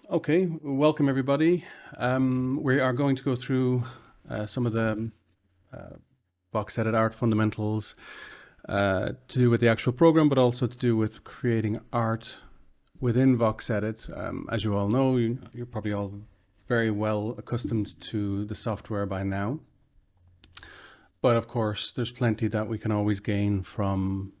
Okay, welcome everybody. We are going to go through some of the VoxEdit art fundamentals to do with the actual program, but also to do with creating art within VoxEdit. As you all know, you're probably all very well accustomed to the software by now. But of course, there's plenty that we can always gain from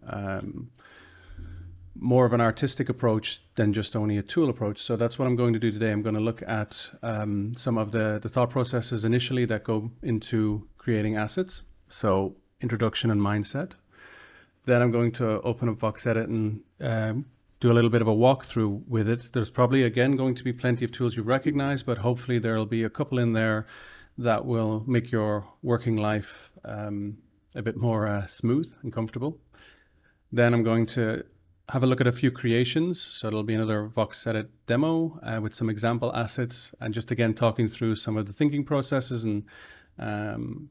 more of an artistic approach than just only a tool approach. So that's what I'm going to do today. I'm going to look at some of the thought processes initially that go into creating assets. So introduction and mindset. Then I'm going to open up VoxEdit and do a little bit of a walkthrough with it. There's probably, again, going to be plenty of tools you recognize, but hopefully there'll be a couple in there that will make your working life a bit more smooth and comfortable. Then I'm going to have a look at a few creations. So it'll be another VoxEdit demo with some example assets and just again talking through some of the thinking processes and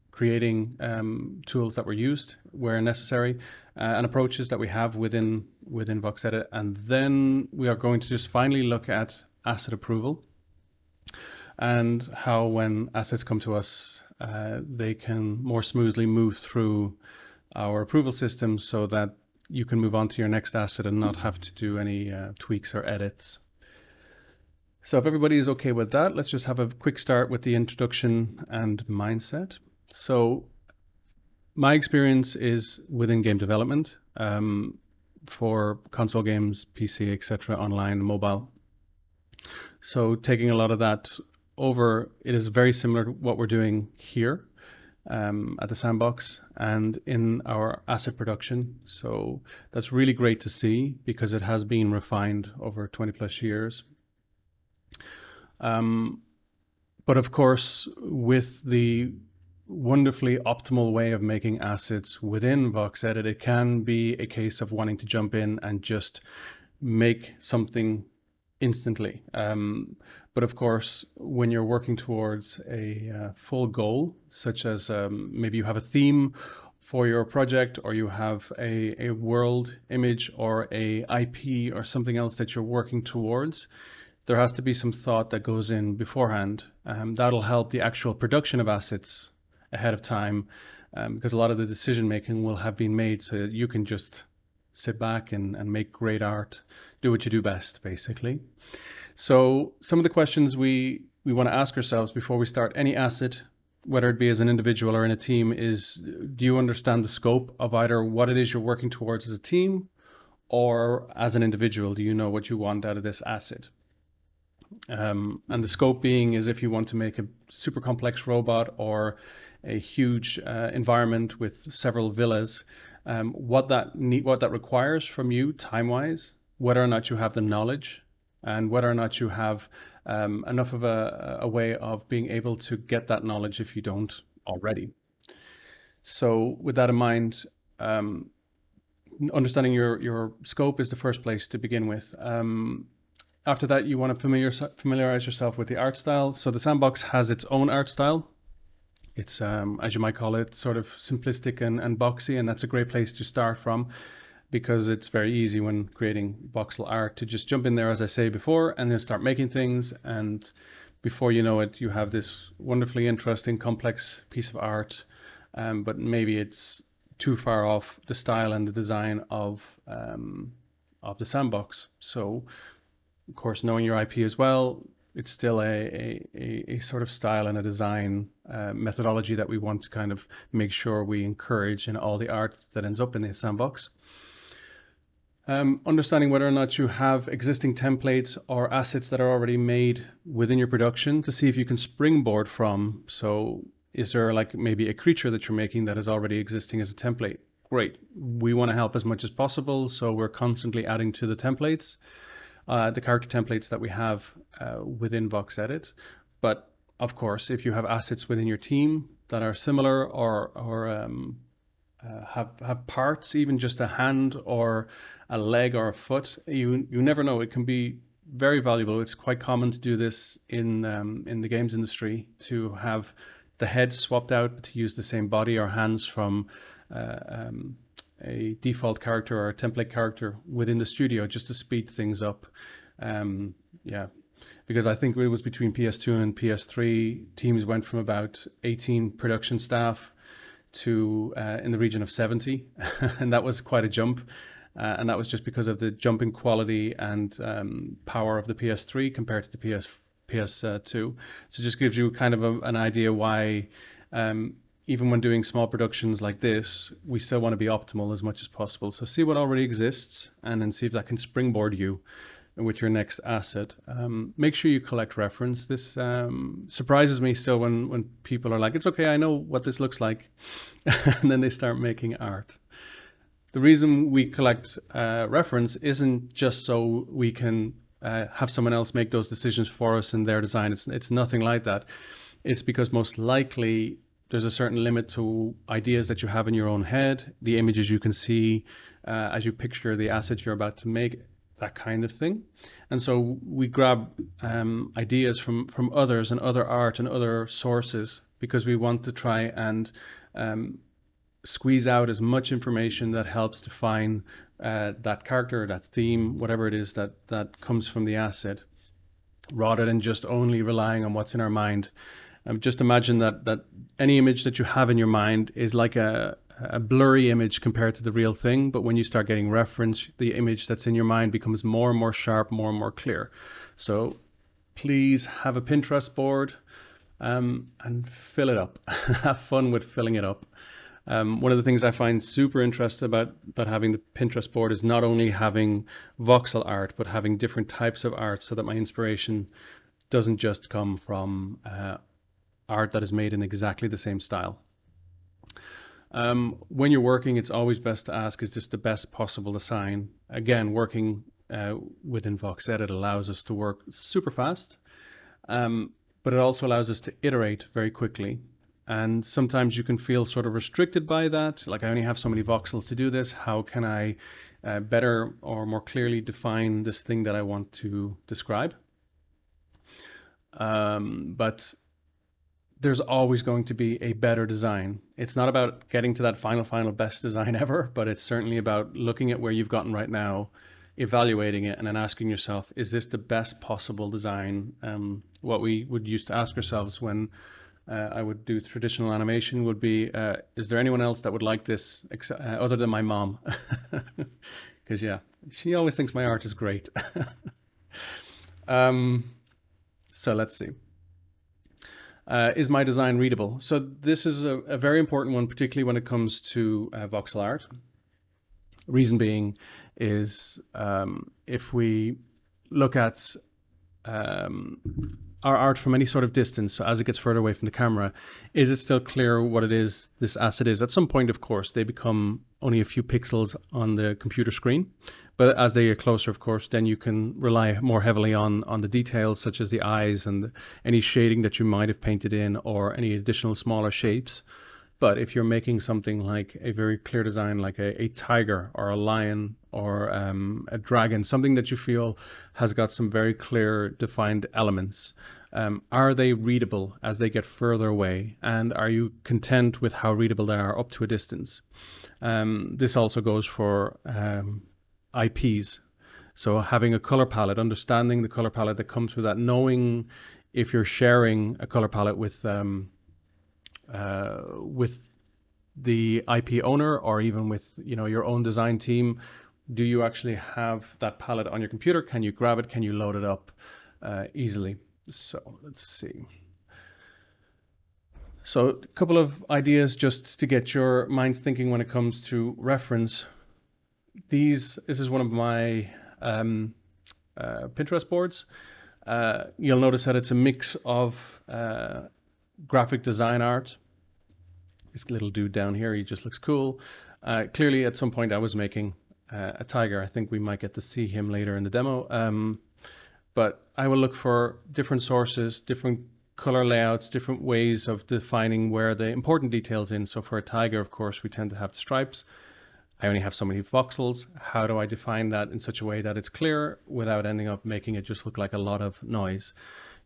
creating tools that were used where necessary and approaches that we have within VoxEdit. And then we are going to just finally look at asset approval and how when assets come to us, they can more smoothly move through our approval system so that you can move on to your next asset and not have to do any tweaks or edits. So if everybody is okay with that, let's just have a quick start with the introduction and mindset. So my experience is within game development for console games, PC, etc., online, mobile. So taking a lot of that over, it is very similar to what we're doing here. At the Sandbox and in our asset production. So that's really great to see because it has been refined over 20 plus years. But of course, with the wonderfully optimal way of making assets within VoxEdit, it can be a case of wanting to jump in and just make something instantly. But of course, when you're working towards a full goal, such as maybe you have a theme for your project, or you have a world image or a IP or something else that you're working towards, there has to be some thought that goes in beforehand. That'll help the actual production of assets ahead of time, because a lot of the decision making will have been made so that you can just sit back and make great art, do what you do best, basically. So some of the questions we want to ask ourselves before we start any asset, whether it be as an individual or in a team, is do you understand the scope of either what it is you're working towards as a team or as an individual? Do you know what you want out of this asset? And the scope being is if you want to make a super complex robot or a huge environment with several villas, what that requires from you time-wise, whether or not you have the knowledge, and whether or not you have enough of a way of being able to get that knowledge if you don't already. So with that in mind, understanding your scope is the first place to begin with. After that, you want to familiarize yourself with the art style. So the Sandbox has its own art style. It's, as you might call it, sort of simplistic and boxy, and that's a great place to start from because it's very easy when creating voxel art to just jump in there, as I say before, and then start making things. And before you know it, you have this wonderfully interesting, complex piece of art, but maybe it's too far off the style and the design of the Sandbox. So, of course, knowing your IP as well, it's still a sort of style and a design methodology that we want to kind of make sure we encourage in all the art that ends up in the Sandbox. Understanding whether or not you have existing templates or assets that are already made within your production to see if you can springboard from. So is there like maybe a creature that you're making that is already existing as a template? Great. We want to help as much as possible. So we're constantly adding to the templates, the character templates that we have within VoxEdit. But of course, if you have assets within your team that are similar or have parts, even just a hand or a leg or a foot, you never know. It can be very valuable. It's quite common to do this in the games industry, to have the head swapped out but to use the same body or hands from a default character or a template character within the studio just to speed things up. Yeah, because I think it was between PS2 and PS3, teams went from about 18 production staff to in the region of 70, and that was quite a jump. And that was just because of the jump in quality and power of the PS3 compared to the PS2. So it just gives you kind of an idea why, even when doing small productions like this, we still want to be optimal as much as possible. So see what already exists and then see if that can springboard you with your next asset. Make sure you collect reference. This surprises me still when people are like, it's okay, I know what this looks like. And then they start making art. The reason we collect reference isn't just so we can have someone else make those decisions for us in their design. It's nothing like that. It's because most likely there's a certain limit to ideas that you have in your own head, the images you can see as you picture the assets you're about to make, that kind of thing. And so we grab ideas from others and other art and other sources because we want to try and squeeze out as much information that helps define that character, that theme, whatever it is that comes from the asset, rather than just only relying on what's in our mind. Just imagine that any image that you have in your mind is like a blurry image compared to the real thing, but when you start getting reference, the image that's in your mind becomes more and more sharp, more and more clear. So please have a Pinterest board and fill it up. Have fun with filling it up. One of the things I find super interesting about having the Pinterest board is not only having voxel art, but having different types of art so that my inspiration doesn't just come from art that is made in exactly the same style. When you're working, it's always best to ask, is this the best possible design? Again, working within VoxEdit allows us to work super fast, but it also allows us to iterate very quickly. And sometimes you can feel sort of restricted by that. Like, I only have so many voxels to do this. How can I better or more clearly define this thing that I want to describe? But there's always going to be a better design. It's not about getting to that final best design ever, but it's certainly about looking at where you've gotten right now, evaluating it, and then asking yourself, is this the best possible design? What we would used to ask ourselves when I would do traditional animation would be, is there anyone else that would like this other than my mom? Because yeah, she always thinks my art is great. So let's see. Is my design readable? So this is a very important one, particularly when it comes to voxel art. Reason being is if we look at our art from any sort of distance, so as it gets further away from the camera, is it still clear what it is this asset is? At some point, of course, they become only a few pixels on the computer screen, but as they get closer, of course, then you can rely more heavily on the details such as the eyes and any shading that you might have painted in or any additional smaller shapes. But if you're making something like a very clear design, like a tiger or a lion or a dragon, something that you feel has got some very clear defined elements, are they readable as they get further away? And are you content with how readable they are up to a distance? This also goes for IPs. So having a color palette, understanding the color palette that comes with that, knowing if you're sharing a color palette with the IP owner or even with your own design team, do you actually have that palette on your computer? Can you grab it? Can you load it up easily? So let's see. So a couple of ideas just to get your minds thinking when it comes to reference. This is one of my Pinterest boards. You'll notice that it's a mix of graphic design art. This little dude down here, he just looks cool. Clearly at some point I was making a tiger. I think we might get to see him later in the demo. But I will look for different sources, different color layouts, different ways of defining where the important details in. So for a tiger, of course, we tend to have the stripes. I only have so many voxels. How do I define that in such a way that it's clear without ending up making it just look like a lot of noise?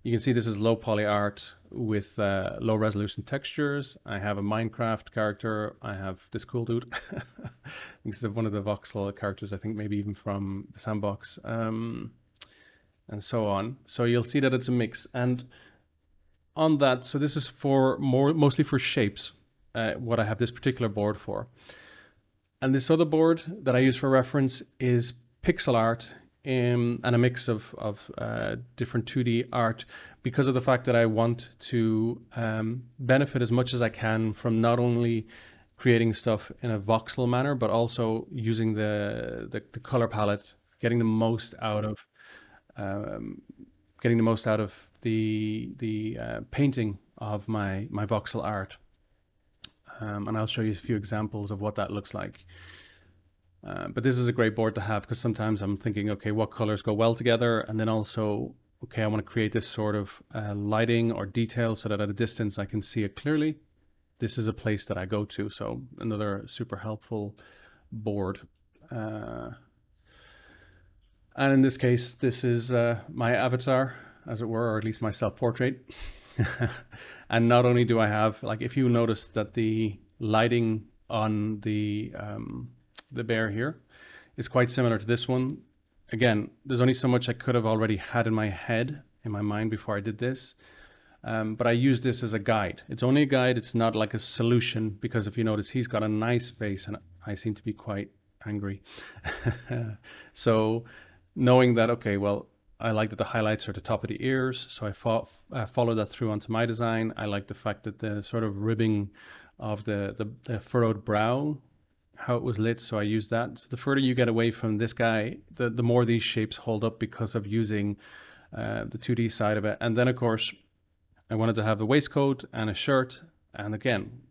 You can see this is low poly art with low resolution textures. I have a Minecraft character. I have this cool dude. This is one of the voxel characters, I think maybe even from the Sandbox. and so on. So you'll see that it's a mix. And on that, so this is for mostly for shapes, what I have this particular board for. And this other board that I use for reference is pixel art and a mix of different 2D art, because of the fact that I want to benefit as much as I can from not only creating stuff in a voxel manner, but also using the color palette, getting the most out of the painting of my voxel art. And I'll show you a few examples of what that looks like. But this is a great board to have, because sometimes I'm thinking, okay, what colors go well together? And then also, okay, I want to create this sort of lighting or detail so that at a distance I can see it clearly. This is a place that I go to, so another super helpful board. And in this case, this is my avatar, as it were, or at least my self-portrait. And not only do I have, like, if you notice that the lighting on the bear here is quite similar to this one. Again, there's only so much I could have already had in my head, in my mind before I did this. But I use this as a guide. It's only a guide. It's not like a solution, because if you notice, he's got a nice face and I seem to be quite angry. So knowing that, okay, well, I like that the highlights are at the top of the ears, so I follow that through onto my design. I like the fact that the sort of ribbing of the furrowed brow, how it was lit, so I use that. So the further you get away from this guy, the more these shapes hold up, because of using the 2D side of it. And then, of course, I wanted to have the waistcoat and a shirt. And again,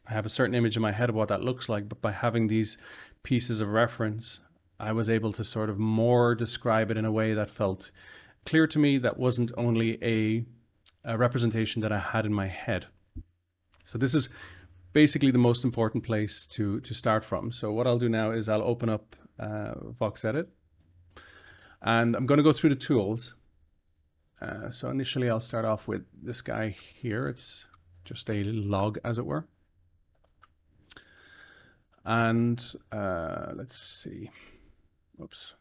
I have a certain image in my head of what that looks like, but by having these pieces of reference, I was able to sort of more describe it in a way that felt clear to me, that wasn't only a representation that I had in my head. So this is basically the most important place to start from. So what I'll do now is I'll open up VoxEdit, and I'm going to go through the tools. So initially I'll start off with this guy here. It's just a log, as it were. And let's see. Oops.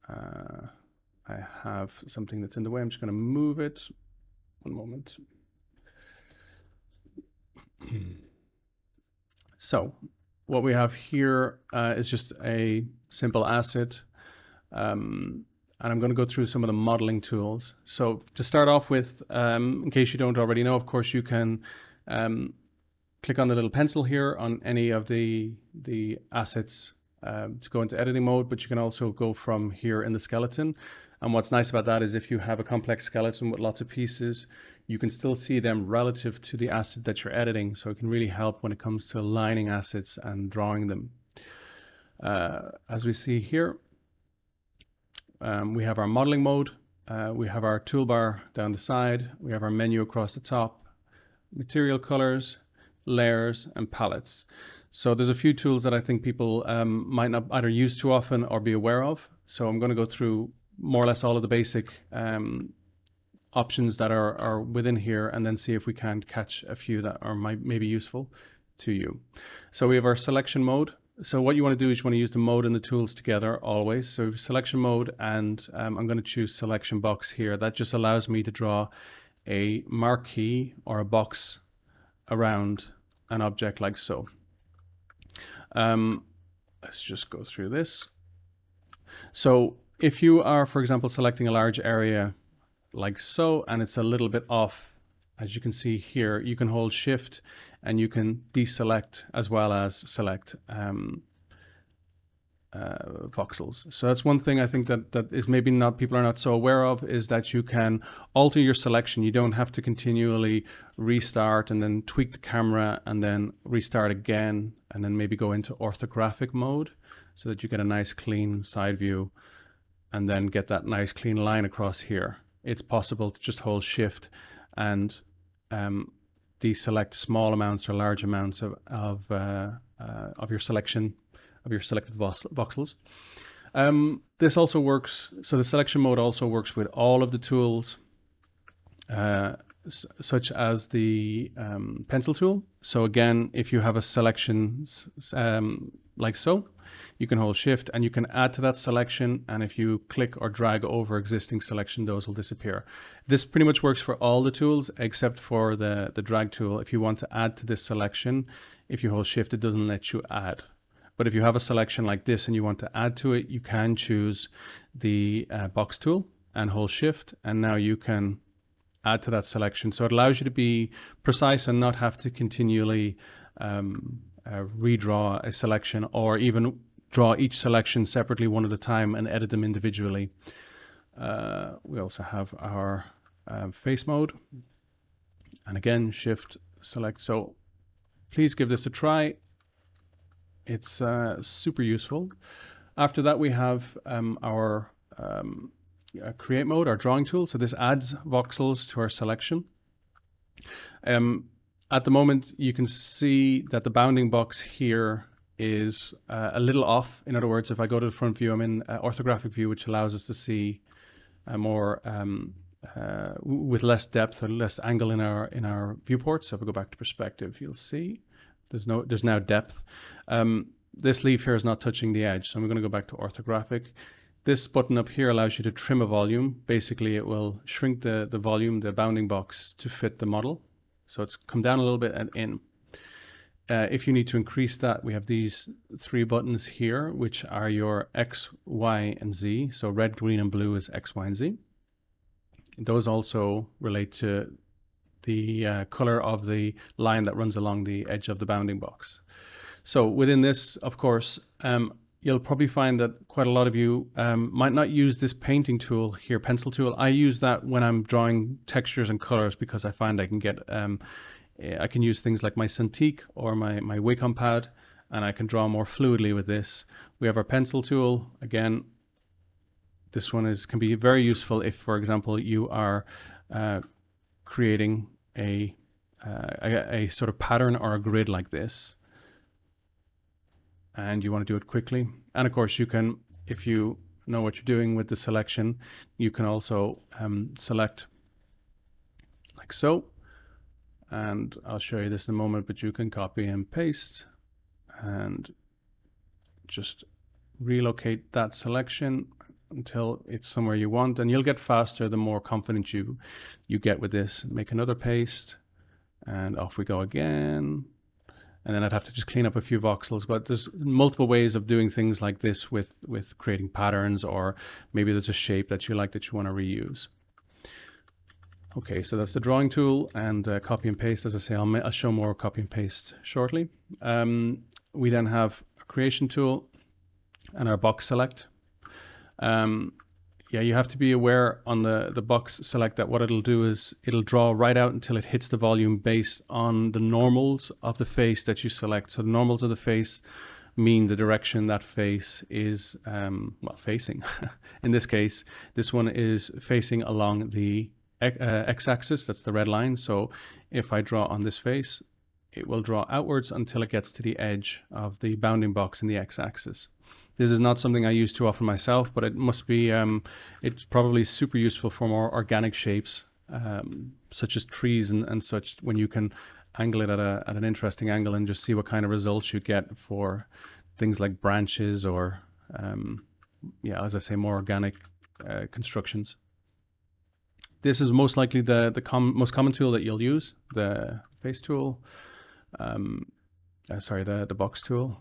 I have something that's in the way. I'm just going to move it. One moment. So what we have here is just a simple asset. And I'm going to go through some of the modeling tools. So to start off with, in case you don't already know, of course, you can click on the little pencil here on any of the assets to go into editing mode, but you can also go from here in the skeleton. And what's nice about that is if you have a complex skeleton with lots of pieces, you can still see them relative to the asset that you're editing. So it can really help when it comes to aligning assets and drawing them. As we see here, we have our modeling mode, we have our toolbar down the side, we have our menu across the top, material colors, layers, and palettes. So there's a few tools that I think people might not either use too often or be aware of. So I'm going to go through more or less all of the basic options that are within here, and then see if we can catch a few that are maybe useful to you. So we have our selection mode. So what you want to do is you want to use the mode and the tools together always. So selection mode, and I'm going to choose selection box here. That just allows me to draw a marquee or a box around an object like so. Let's just go through this. So if you are, for example, selecting a large area like so, and it's a little bit off, as you can see here, you can hold shift and you can deselect as well as select voxels. So that's one thing I think that is maybe not, people are not so aware of, is that you can alter your selection. You don't have to continually restart and then tweak the camera and then restart again and then maybe go into orthographic mode so that you get a nice clean side view and then get that nice clean line across here. It's possible to just hold shift and deselect small amounts or large amounts of your selection, of your selected voxels. This also works, so the selection mode also works with all of the tools. such as the pencil tool. So again, if you have a selection like so, you can hold shift and you can add to that selection, and if you click or drag over existing selection, those will disappear. This pretty much works for all the tools except for the drag tool. If you want to add to this selection, if you hold shift, it doesn't let you add. But if you have a selection like this and you want to add to it, you can choose the box tool and hold shift, and now you can add to that selection. So it allows you to be precise and not have to continually redraw a selection, or even draw each selection separately one at a time and edit them individually. We also have our face mode, and again, shift select. So please give this a try. It's super useful. After that, we have our create mode, our drawing tool. So this adds voxels to our selection. At the moment, you can see that the bounding box here is a little off. In other words, if I go to the front view, I'm in orthographic view, which allows us to see more with less depth or less angle in our viewport. So if we go back to perspective, you'll see there's now depth. This leaf here is not touching the edge, so I'm going to go back to orthographic. This button up here allows you to trim a volume. Basically, it will shrink the volume, the bounding box, to fit the model. So it's come down a little bit and in. If you need to increase that, we have these three buttons here, which are your X, Y, and Z. So red, green, and blue is X, Y, and Z. Those also relate to the color of the line that runs along the edge of the bounding box. So within this, of course, you'll probably find that quite a lot of you might not use this painting tool here, pencil tool. I use that when I'm drawing textures and colors because I find I can get, I can use things like my Cintiq or my Wacom pad, and I can draw more fluidly with this. We have our pencil tool. Again, this one can be very useful if, for example, you are creating a sort of pattern or a grid like this, and you want to do it quickly. And of course, you can, if you know what you're doing with the selection, you can also select like so. And I'll show you this in a moment, but you can copy and paste and just relocate that selection until it's somewhere you want, and you'll get faster the more confident you get with this. Make another paste, and off we go again. And then I'd have to just clean up a few voxels, but there's multiple ways of doing things like this with creating patterns, or maybe there's a shape that you like that you want to reuse. Okay, so that's the drawing tool, and copy and paste. As I say, I'll show more copy and paste shortly. We then have a creation tool and our box select. Yeah, you have to be aware on the box select that what it'll do is it'll draw right out until it hits the volume based on the normals of the face that you select. So the normals of the face mean the direction that face is well, facing. In this case, this one is facing along the x-axis. That's the red line. So if I draw on this face, it will draw outwards until it gets to the edge of the bounding box in the x-axis. This is not something I use too often myself, but it must be, it's probably super useful for more organic shapes, such as trees and such, when you can angle it at an interesting angle and just see what kind of results you get for things like branches or, yeah, as I say, more organic constructions. This is most likely the most common tool that you'll use, the face tool, sorry, the box tool.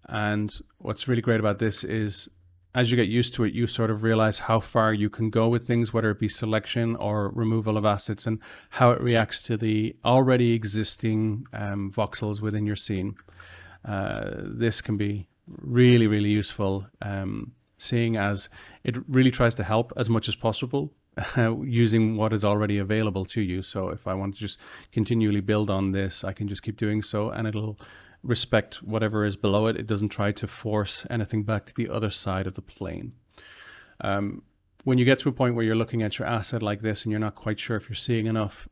And what's really great about this is as you get used to it, you sort of realize how far you can go with things, whether it be selection or removal of assets, and how it reacts to the already existing voxels within your scene. This can be really, really useful, seeing as it really tries to help as much as possible using what is already available to you. So if I want to just continually build on this, I can just keep doing so, and it'll respect whatever is below it. It doesn't try to force anything back to the other side of the plane. When you get to a point where you're looking at your asset like this and you're not quite sure if you're seeing enough,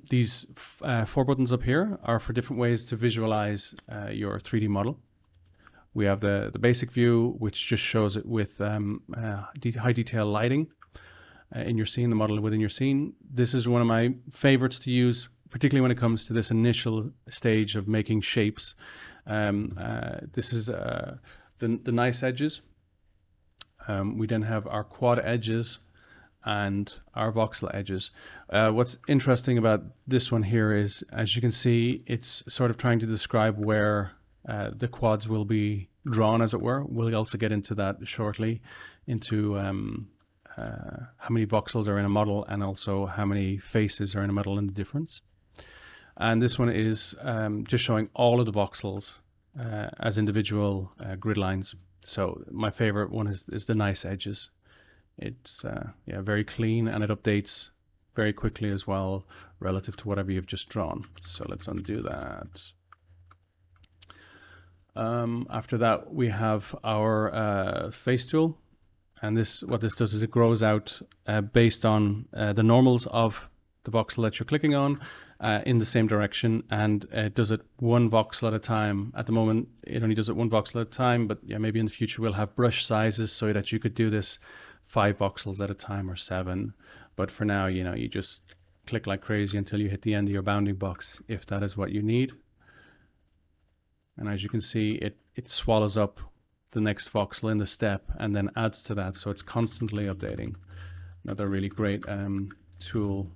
these 4 buttons up here are for different ways to visualize your 3D model. We have the basic view, which just shows it with high detail lighting. in your scene, the model within your scene. This is one of my favorites to use, particularly when it comes to this initial stage of making shapes. This is the nice edges. We then have our quad edges and our voxel edges. What's interesting about this one here is, as you can see, it's sort of trying to describe where the quads will be drawn, as it were. We'll also get into that shortly, into how many voxels are in a model and also how many faces are in a model and the difference. And this one is just showing all of the voxels as individual grid lines. So my favorite one is the nice edges. It's yeah, very clean, and it updates very quickly as well relative to whatever you've just drawn. So let's undo that. After that, we have our face tool, and what this does is it grows out based on the normals of the voxel that you're clicking on in the same direction, and it does it one voxel at a time. At the moment, it only does it one voxel at a time, but yeah, maybe in the future we'll have brush sizes so that you could do this 5 voxels at a time or 7. But for now, you know, you just click like crazy until you hit the end of your bounding box, if that is what you need. And as you can see, it swallows up the next voxel in the step and then adds to that, so it's constantly updating. Another really great tool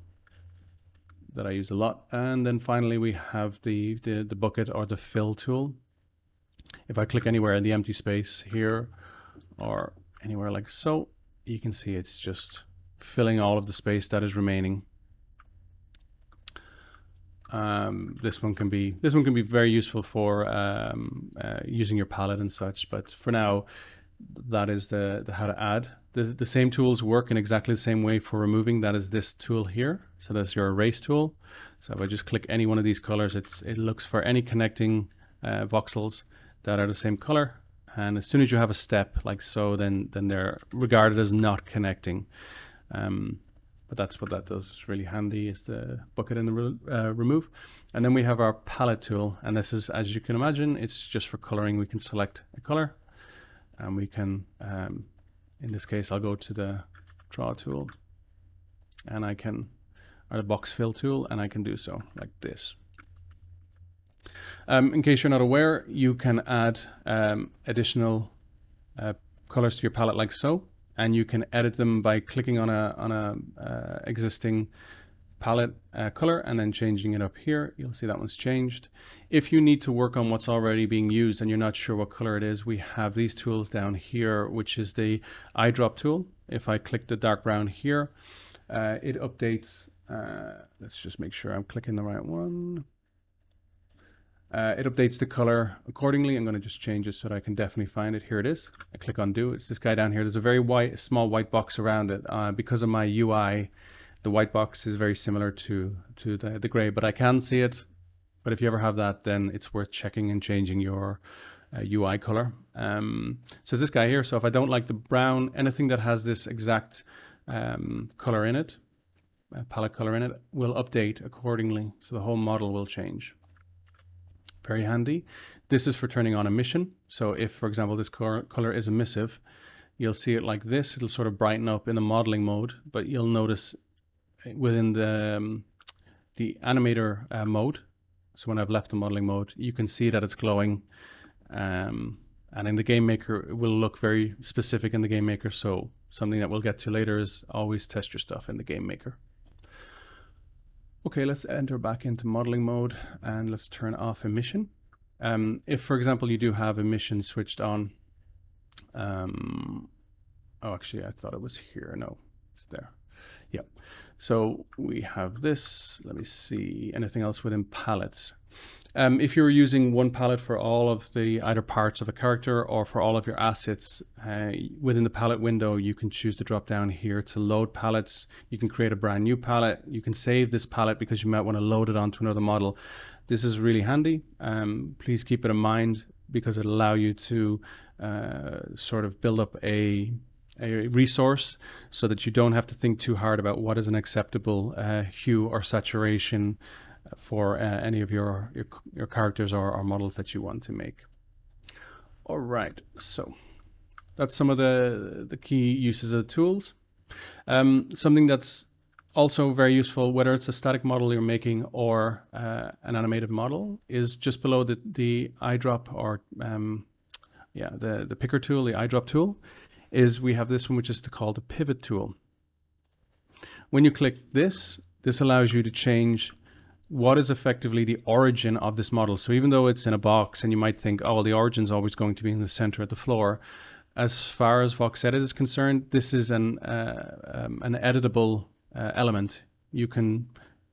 that I use a lot. And then finally we have the bucket or the fill tool. If I click anywhere in the empty space here or anywhere like so, you can see it's just filling all of the space that is remaining. This one can be very useful for using your palette and such, but for now that is the how to add. The same tools work in exactly the same way for removing. That is this tool here. So that's your erase tool. So if I just click any one of these colors, it looks for any connecting voxels that are the same color. And as soon as you have a step like so, then they're regarded as not connecting. But that's what that does. It's really handy, is the bucket and the remove. And then we have our palette tool. And this is, as you can imagine, it's just for coloring. We can select a color and we can, in this case, I'll go to the draw tool and I can, or the box fill tool, and I can do so like this. In case you're not aware, you can add additional colors to your palette like so, and you can edit them by clicking on a existing palette color and then changing it up here. You'll see that one's changed. If you need to work on what's already being used and you're not sure what color it is, we have these tools down here, which is the Eyedrop tool. If I click the dark brown here, it updates. Let's just make sure I'm clicking the right one. It updates the color accordingly. I'm going to just change it so that I can definitely find it. Here it is. I click undo. It's this guy down here. There's a very small white box around it. Because of my UI, the white box is very similar to the gray, but I can see it. But if you ever have that, then it's worth checking and changing your UI color. So this guy here. So if I don't like the brown, anything that has this exact color in it, palette color in it, will update accordingly. So the whole model will change. Very handy. This is for turning on emission. So if, for example, this color is emissive, you'll see it like this. It'll sort of brighten up in the modeling mode, but you'll notice within the animator mode, so when I've left the modeling mode, you can see that it's glowing. And in the game maker, it will look very specific in the game maker. So something that we'll get to later is always test your stuff in the game maker. Okay, let's enter back into modeling mode and let's turn off emission. If, for example, you do have emission switched on, oh, actually, I thought it was here. No, it's there. Yeah. So we have this. Let me see. Anything else within palettes? If you're using one palette for all of the either parts of a character or for all of your assets, within the palette window, you can choose to drop down here to load palettes. You can create a brand new palette. You can save this palette because you might want to load it onto another model. This is really handy. Please keep it in mind because it'll allow you to sort of build up a resource so that you don't have to think too hard about what is an acceptable hue or saturation for any of your characters or models that you want to make. All right, so that's some of the key uses of the tools. Something that's also very useful, whether it's a static model you're making or an animated model, is just below the eyedrop or the picker tool, the eyedrop tool, is we have this one which is called the pivot tool. When you click this allows you to change what is effectively the origin of this model. So even though it's in a box and you might think, oh, well, the origin is always going to be in the center of the floor, as far as VoxEdit is concerned, this is an editable element. You can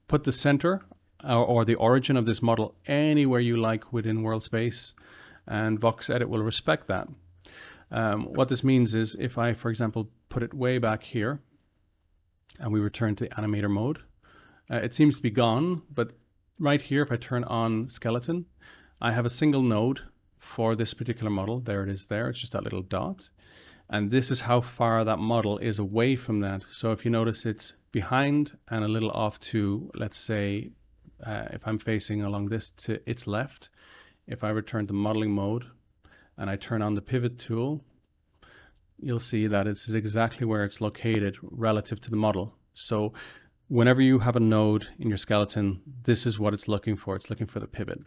put the center or the origin of this model anywhere you like within world space, and VoxEdit will respect that. What this means is if I, for example, put it way back here and we return to animator mode, it seems to be gone, but right here, if I turn on skeleton, I have a single node for this particular model. There it is there. It's just that little dot. And this is how far that model is away from that. So if you notice, it's behind and a little off to, let's say, if I'm facing along this to its left, if I return to modeling mode and I turn on the pivot tool, you'll see that it's exactly where it's located relative to the model. So whenever you have a node in your skeleton, this is what it's looking for. It's looking for the pivot.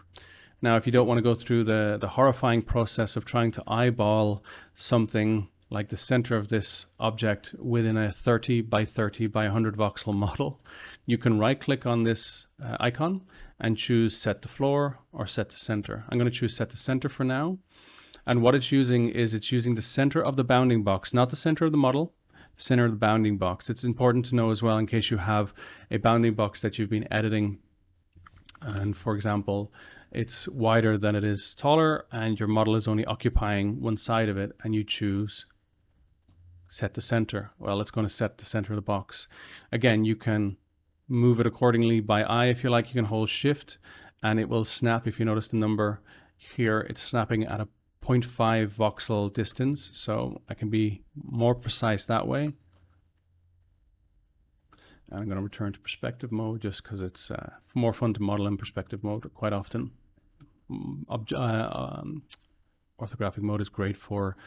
Now, if you don't want to go through the horrifying process of trying to eyeball something like the center of this object within a 30 by 30 by 100 voxel model, you can right click on this icon and choose set to floor or set to center. I'm going to choose set to center for now. And what it's using is it's using the center of the bounding box, not the center of the model, center of the bounding box. It's important to know as well in case you have a bounding box that you've been editing and, for example, it's wider than it is taller and your model is only occupying one side of it and you choose set to center. Well, it's going to set the center of the box. Again, you can move it accordingly by eye if you like. You can hold shift and it will snap. If you notice the number here, it's snapping at a 0.5 voxel distance, so I can be more precise that way. And I'm going to return to perspective mode just because it's more fun to model in perspective mode quite often. Orthographic mode is great for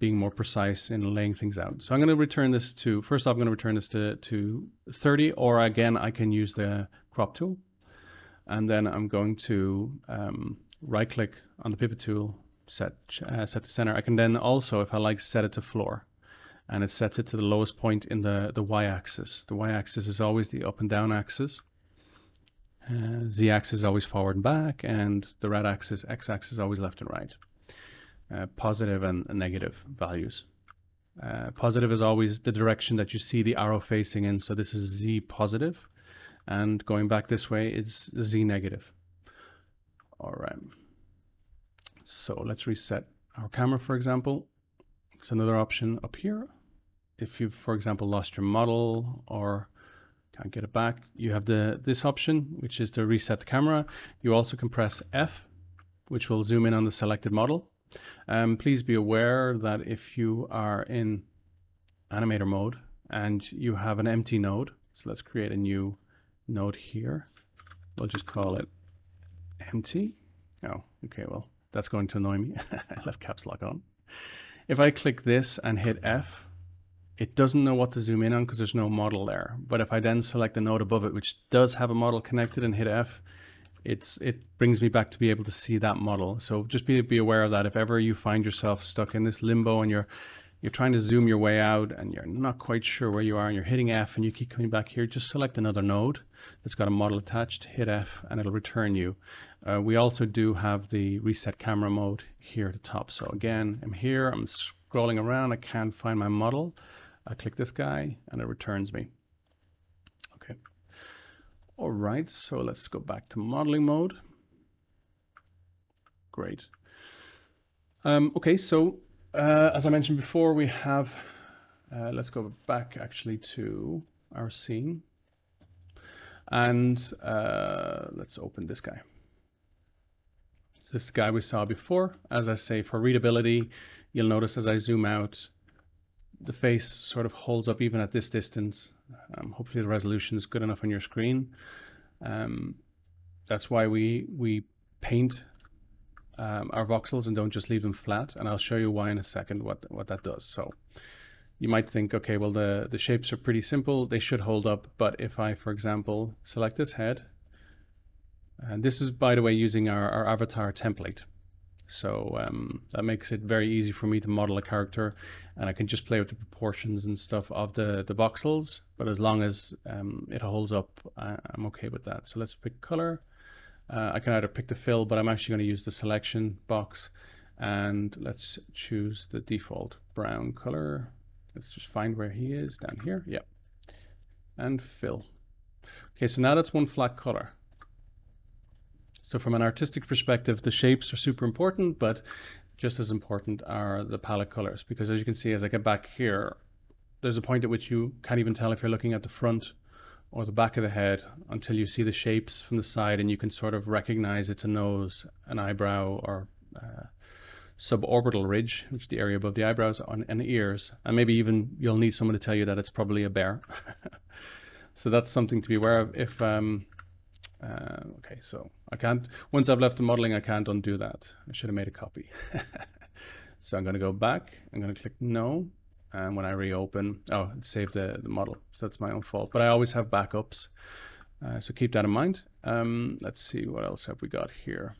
being more precise in laying things out. So I'm going to return this to, first off, I'm going to return this to 30, or again, I can use the crop tool. And then I'm going to right click on the pivot tool, set to center. I can then also, if I like, set it to floor, and it sets it to the lowest point in the y-axis. The y-axis is always the up and down axis. Z-axis is always forward and back, and the red axis, x-axis, is always left and right. Positive and negative values. Positive is always the direction that you see the arrow facing in, so this is Z positive, and going back this way is Z negative. All right, so let's reset our camera, for example. It's another option up here. If you've, for example, lost your model or can't get it back, you have this option, which is to reset the camera. You also can press F, which will zoom in on the selected model. Please be aware that if you are in animator mode and you have an empty node, so let's create a new node here. We'll just call it empty. Oh, okay, well, that's going to annoy me. I left caps lock on. If I click this and hit F, it doesn't know what to zoom in on because there's no model there. But if I then select the node above it, which does have a model connected, and hit F, it brings me back to be able to see that model. So just be aware of that. If ever you find yourself stuck in this limbo and you're trying to zoom your way out and you're not quite sure where you are and you're hitting F and you keep coming back here, just select another node that's got a model attached, hit F, and it'll return you. We also do have the reset camera mode here at the top. So again, I'm here, I'm scrolling around, I can't find my model. I click this guy and it returns me. Okay. All right, so let's go back to modeling mode. Great. Okay, so as I mentioned before, we have, let's go back actually to our scene. And let's open this guy. So this is the guy we saw before. As I say, for readability, you'll notice as I zoom out, the face sort of holds up even at this distance. Hopefully the resolution is good enough on your screen. That's why we paint our voxels and don't just leave them flat. And I'll show you why in a second what that does. So you might think, okay, well, the shapes are pretty simple, they should hold up. But if I, for example, select this head, and this is, by the way, using our avatar template. So that makes it very easy for me to model a character, and I can just play with the proportions and stuff of the voxels, but as long as it holds up, I'm okay with that. So let's pick color. I can either pick the fill, but I'm actually going to use the selection box, and let's choose the default brown color. Let's just find where he is down here. Yeah, and fill. Okay, so now that's one flat color. So from an artistic perspective, the shapes are super important, but just as important are the palette colors, because as you can see, as I get back here, there's a point at which you can't even tell if you're looking at the front or the back of the head until you see the shapes from the side, and you can sort of recognize it's a nose, an eyebrow, or suborbital ridge, which is the area above the eyebrows, and ears, and maybe even you'll need someone to tell you that it's probably a bear. So that's something to be aware of. If okay, so I can't, once I've left the modeling, I can't undo that. I should have made a copy. So I'm going to go back, I'm going to click no, and when I reopen, oh, it saved the model, so that's my own fault, but I always have backups, so keep that in mind. Let's see, what else have we got here?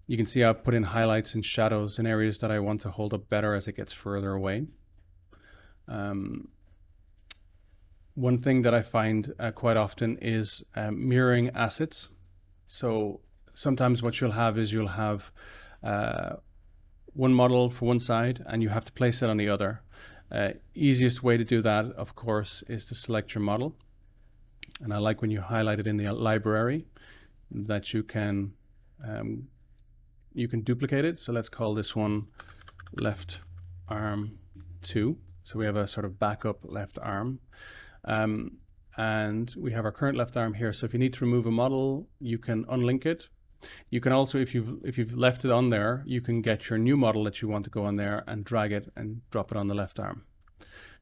You can see I've put in highlights and shadows in areas that I want to hold up better as it gets further away. One thing that I find quite often is mirroring assets. So sometimes what you'll have is you'll have one model for one side and you have to place it on the other. Easiest way to do that, of course, is to select your model. And I like when you highlight it in the library that you can duplicate it. So let's call this one left arm 2. So we have a sort of backup left arm. And we have our current left arm here. So if you need to remove a model, you can unlink it. You can also, if you've left it on there, you can get your new model that you want to go on there and drag it and drop it on the left arm.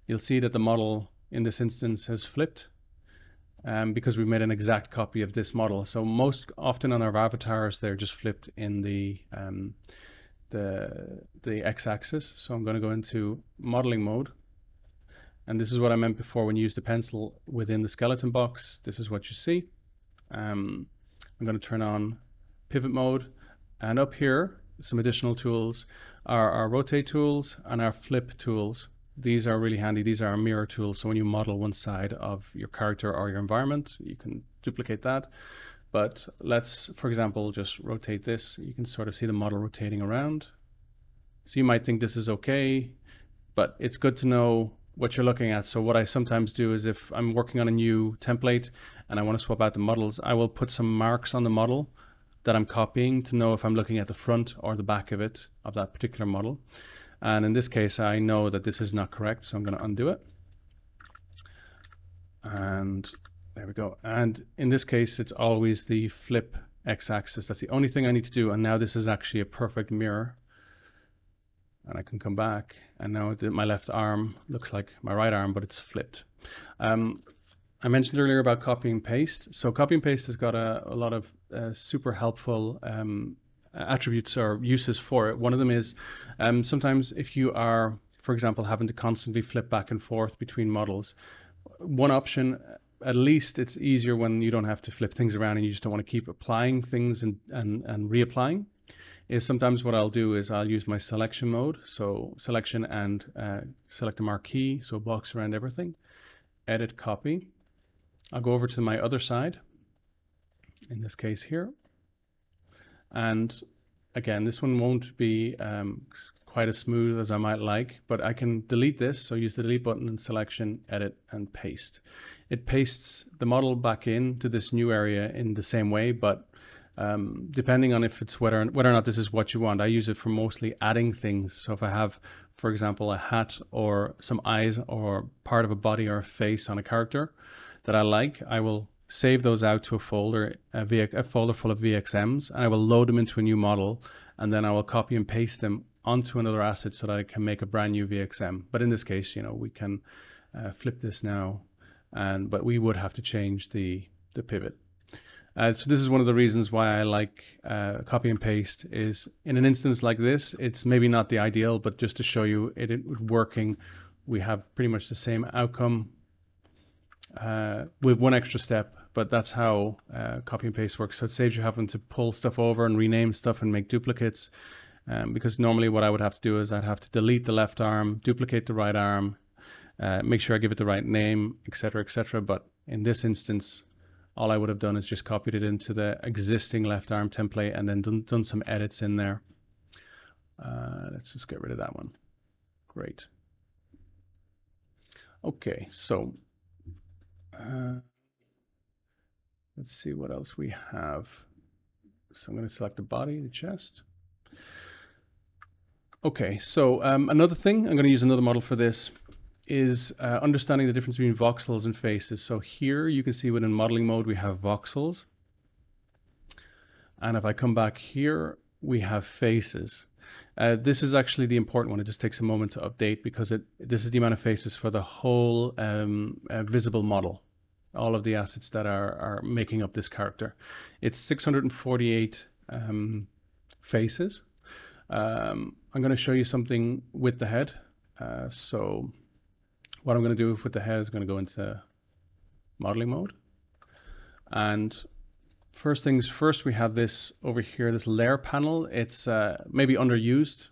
You'll see that the model in this instance has flipped because we made an exact copy of this model. So most often on our avatars, they're just flipped in the x-axis. So I'm going to go into modeling mode. And this is what I meant before when you use the pencil within the skeleton box. This is what you see. I'm going to turn on pivot mode. And up here, some additional tools are our rotate tools and our flip tools. These are really handy. These are our mirror tools. So when you model one side of your character or your environment, you can duplicate that. But let's, for example, just rotate this. You can sort of see the model rotating around. So you might think this is okay, but it's good to know what you're looking at. So what I sometimes do is if I'm working on a new template and I want to swap out the models, I will put some marks on the model that I'm copying to know if I'm looking at the front or the back of it, of that particular model. And in this case, I know that this is not correct, so I'm going to undo it. And there we go. And in this case, it's always the flip x-axis. That's the only thing I need to do. And now this is actually a perfect mirror. And I can come back, and now my left arm looks like my right arm, but it's flipped. I mentioned earlier about copy and paste. So copy and paste has got a lot of super helpful attributes or uses for it. One of them is sometimes if you are, for example, having to constantly flip back and forth between models, one option, at least it's easier when you don't have to flip things around and you just don't want to keep applying things and reapplying, is sometimes what I'll do is I'll use my selection mode. So selection and select a marquee, so box around everything, edit copy. I'll go over to my other side, in this case here. And again, this one won't be quite as smooth as I might like, but I can delete this. So use the delete button and selection, edit, and paste. It pastes the model back into this new area in the same way, but depending on if it's whether or not this is what you want. I use it for mostly adding things. So if I have, for example, a hat or some eyes or part of a body or a face on a character that I like, I will save those out to a folder, a folder full of VXMs, and I will load them into a new model, and then I will copy and paste them onto another asset so that I can make a brand new VXM. But in this case, you know, we can flip this now, but we would have to change the pivot. So this is one of the reasons why I like copy and paste. Is in an instance like this, it's maybe not the ideal, but just to show you it working we have pretty much the same outcome with one extra step, but that's how copy and paste works. So it saves you having to pull stuff over and rename stuff and make duplicates, because normally what I would have to do is I'd have to delete the left arm, duplicate the right arm, make sure I give it the right name, etc., etc. But in this instance, all I would have done is just copied it into the existing left arm template and then done some edits in there. Let's just get rid of that one. Great. Okay, so let's see what else we have. So I'm going to select the body, the chest. Okay, so another thing, I'm going to use another model for this, is understanding the difference between voxels and faces. So here you can see within modeling mode we have voxels. And if I come back here, we have faces. This is actually the important one. It just takes a moment to update because this is the amount of faces for the whole visible model. All of the assets that are making up this character. It's 648 faces. I'm going to show you something with the head. So what I'm going to do with the head is going to go into modeling mode. And first things first, we have this over here, this layer panel. It's maybe underused.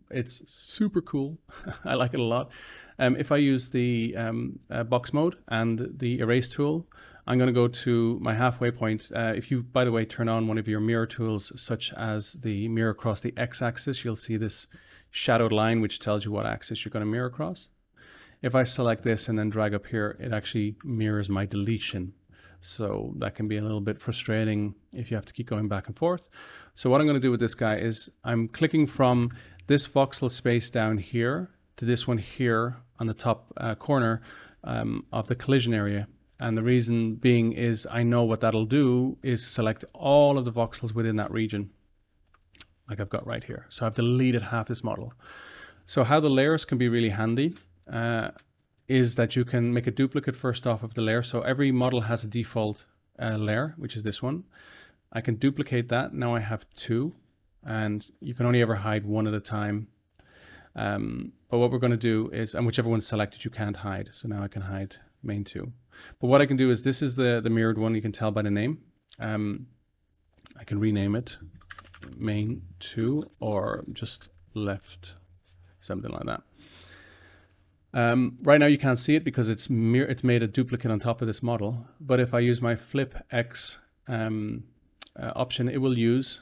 It's super cool. I like it a lot. If I use the box mode and the erase tool, I'm going to go to my halfway point. If you, by the way, turn on one of your mirror tools, such as the mirror across the x-axis, you'll see this shadowed line which tells you what axis you're going to mirror across. If I select this and then drag up here, it actually mirrors my deletion. So that can be a little bit frustrating if you have to keep going back and forth. So what I'm going to do with this guy is I'm clicking from this voxel space down here to this one here on the top corner of the collision area. And the reason being is I know what that'll do is select all of the voxels within that region, like I've got right here. So I've deleted half this model. So how the layers can be really handy is that you can make a duplicate first off of the layer. So every model has a default layer, which is this one. I can duplicate that. Now I have two, and you can only ever hide one at a time. But what we're going to do is, and whichever one's selected, you can't hide. So now I can hide main two. But what I can do is, this is the mirrored one. You can tell by the name. I can rename it main 2 or just left, something like that. Right now you can't see it because it's made a duplicate on top of this model. But if I use my flip X option, it will use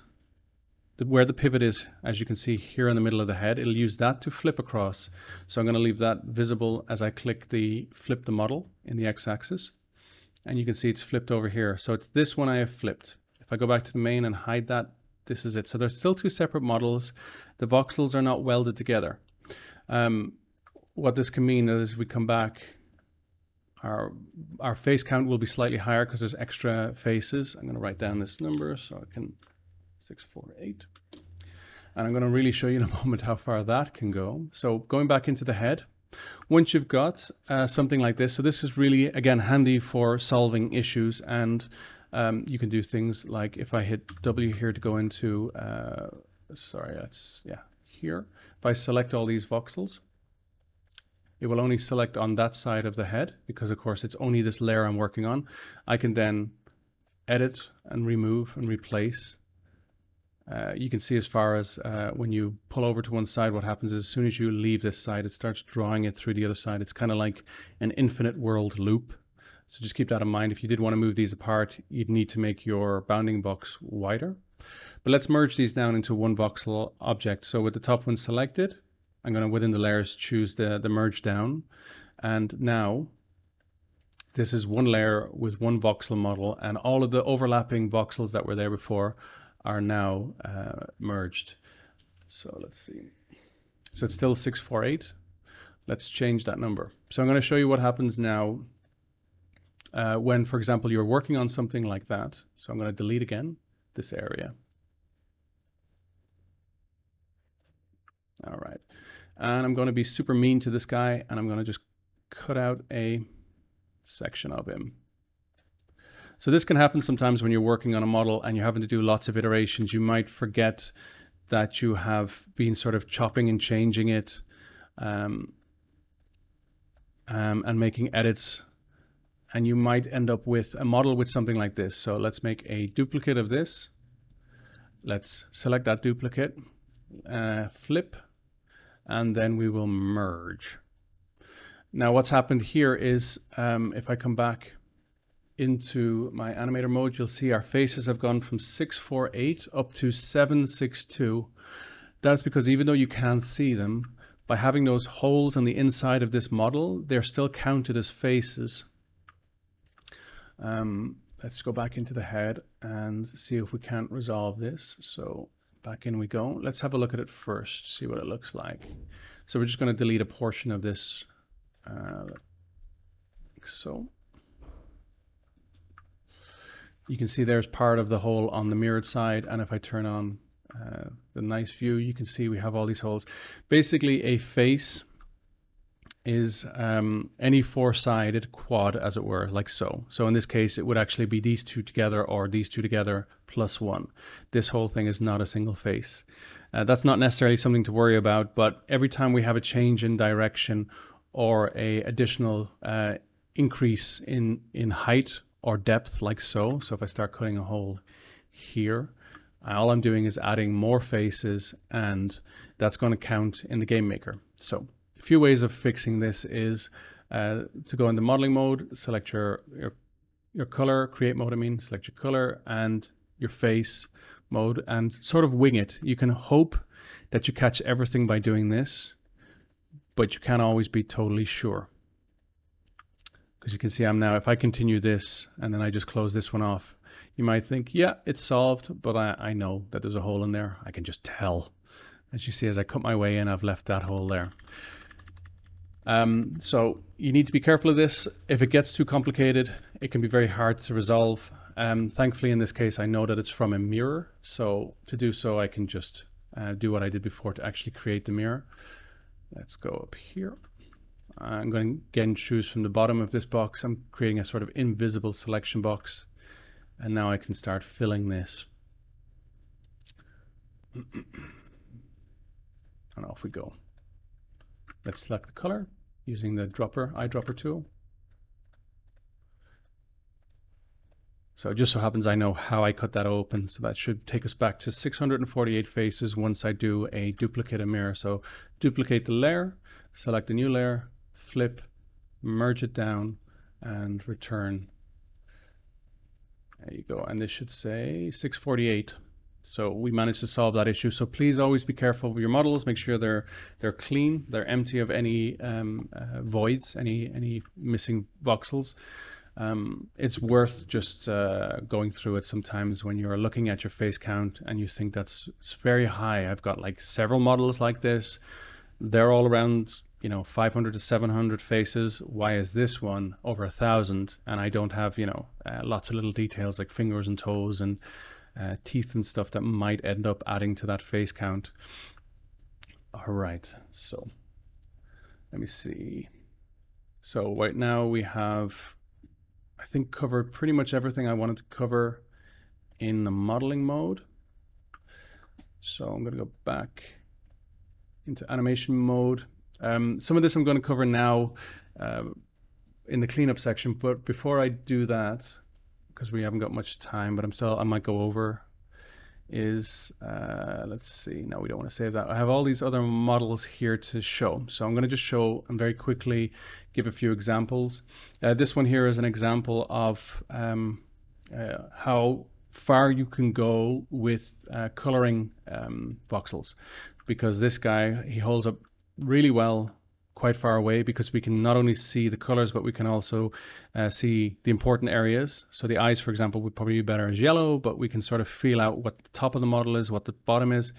where the pivot is, as you can see here in the middle of the head. It'll use that to flip across. So I'm going to leave that visible as I click the flip the model in the X-axis, and you can see it's flipped over here. So it's this one I have flipped. If I go back to the main and hide that, this is it. So there's still two separate models. The voxels are not welded together. What this can mean is we come back, our face count will be slightly higher because there's extra faces. I'm going to write down this number so I can 648. And I'm going to really show you in a moment how far that can go. So going back into the head, once you've got something like this, so this is really, again, handy for solving issues, and you can do things like if I hit W here to go into, here. If I select all these voxels, it will only select on that side of the head because, of course, it's only this layer I'm working on. I can then edit and remove and replace. You can see as far as when you pull over to one side, what happens is as soon as you leave this side, it starts drawing it through the other side. It's kind of like an infinite world loop. So just keep that in mind. If you did want to move these apart, you'd need to make your bounding box wider. But let's merge these down into one voxel object. So with the top one selected, I'm going to, within the layers, choose the merge down. And now this is one layer with one voxel model, and all of the overlapping voxels that were there before are now merged. So let's see. So it's still 648. Let's change that number. So I'm going to show you what happens now when, for example, you're working on something like that. So I'm going to delete again this area. All right. And I'm going to be super mean to this guy, and I'm going to just cut out a section of him. So this can happen sometimes when you're working on a model and you're having to do lots of iterations. You might forget that you have been sort of chopping and changing it. and making edits, and you might end up with a model with something like this. So let's make a duplicate of this. Let's select that duplicate, flip, and then we will merge. Now what's happened here is if I come back into my animator mode, you'll see our faces have gone from 648 up to 762. That's because even though you can't see them, by having those holes on the inside of this model, they're still counted as faces. Let's go back into the head and see if we can't resolve this. So back in we go. Let's have a look at it first, see what it looks like. So we're just going to delete a portion of this. So you can see there's part of the hole on the mirrored side, and if I turn on the nice view, you can see we have all these holes. Basically, a face is any four-sided quad, as it were, like so. So in this case, it would actually be these two together or these two together plus one. This whole thing is not a single face. That's not necessarily something to worry about, but every time we have a change in direction or a additional increase in height or depth, like so. So if I start cutting a hole here, all I'm doing is adding more faces, and that's going to count in the game maker. So a few ways of fixing this is to go into modeling mode, select your color, create mode, select your color and your face mode, and sort of wing it. You can hope that you catch everything by doing this, but you can't always be totally sure. Because you can see I'm now, if I continue this and then I just close this one off, you might think, yeah, it's solved, but I know that there's a hole in there. I can just tell. As you see, as I cut my way in, I've left that hole there. So you need to be careful of this. If it gets too complicated, it can be very hard to resolve. Thankfully, in this case, I know that it's from a mirror. So to do so, I can just do what I did before to actually create the mirror. Let's go up here. I'm going to again choose from the bottom of this box. I'm creating a sort of invisible selection box. And now I can start filling this. And off we go. Let's select the color using the eyedropper tool. So it just so happens I know how I cut that open. So that should take us back to 648 faces once I do a duplicate of mirror. So duplicate the layer, select a new layer, flip, merge it down, and return. There you go, and this should say 648. So we managed to solve that issue. So please always be careful with your models. Make sure they're clean, they're empty of any voids, any missing voxels. It's worth just going through it sometimes when you're looking at your face count and you think it's very high. I've got like several models like this. They're all around 500 to 700 faces. Why is this one over 1,000 and I don't have lots of little details like fingers and toes and teeth and stuff that might end up adding to that face count. All right, so let me see. So right now we have, I think, covered pretty much everything I wanted to cover in the modeling mode. So I'm going to go back into animation mode. Some of this I'm going to cover now in the cleanup section, but before I do that, because we haven't got much time, but I might go over, is let's see, no, we don't want to save that. I have all these other models here to show. So I'm going to just show and very quickly give a few examples. This one here is an example of how far you can go with coloring voxels, because this guy, he holds up really well quite far away, because we can not only see the colors, but we can also see the important areas. So the eyes, for example, would probably be better as yellow, but we can sort of feel out what the top of the model is, what the bottom is,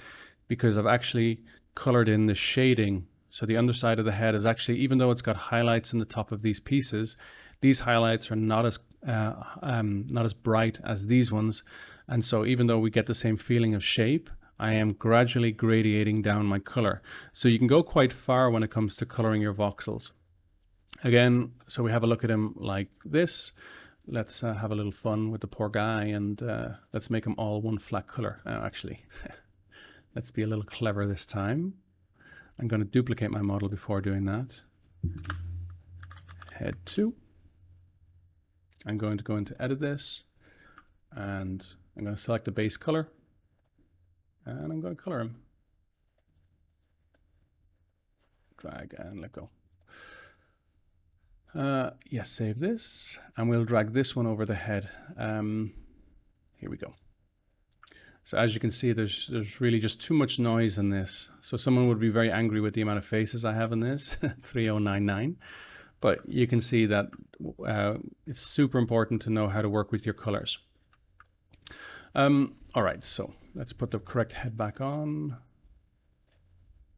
because I've actually colored in the shading. So the underside of the head is actually, even though it's got highlights in the top of these pieces, these highlights are not as bright as these ones. And so even though we get the same feeling of shape, I am gradually gradiating down my color. So you can go quite far when it comes to coloring your voxels. Again, so we have a look at him like this. Let's have a little fun with the poor guy, and let's make him all one flat color. Actually, let's be a little clever this time. I'm going to duplicate my model before doing that. head 2. I'm going to go into edit this, and I'm going to select the base color, and I'm going to color him. Drag and let go. Yes, save this, and we'll drag this one over the head. Here we go. So as you can see, there's really just too much noise in this. So someone would be very angry with the amount of faces I have in this, 3099. But you can see that it's super important to know how to work with your colors. All right, so let's put the correct head back on.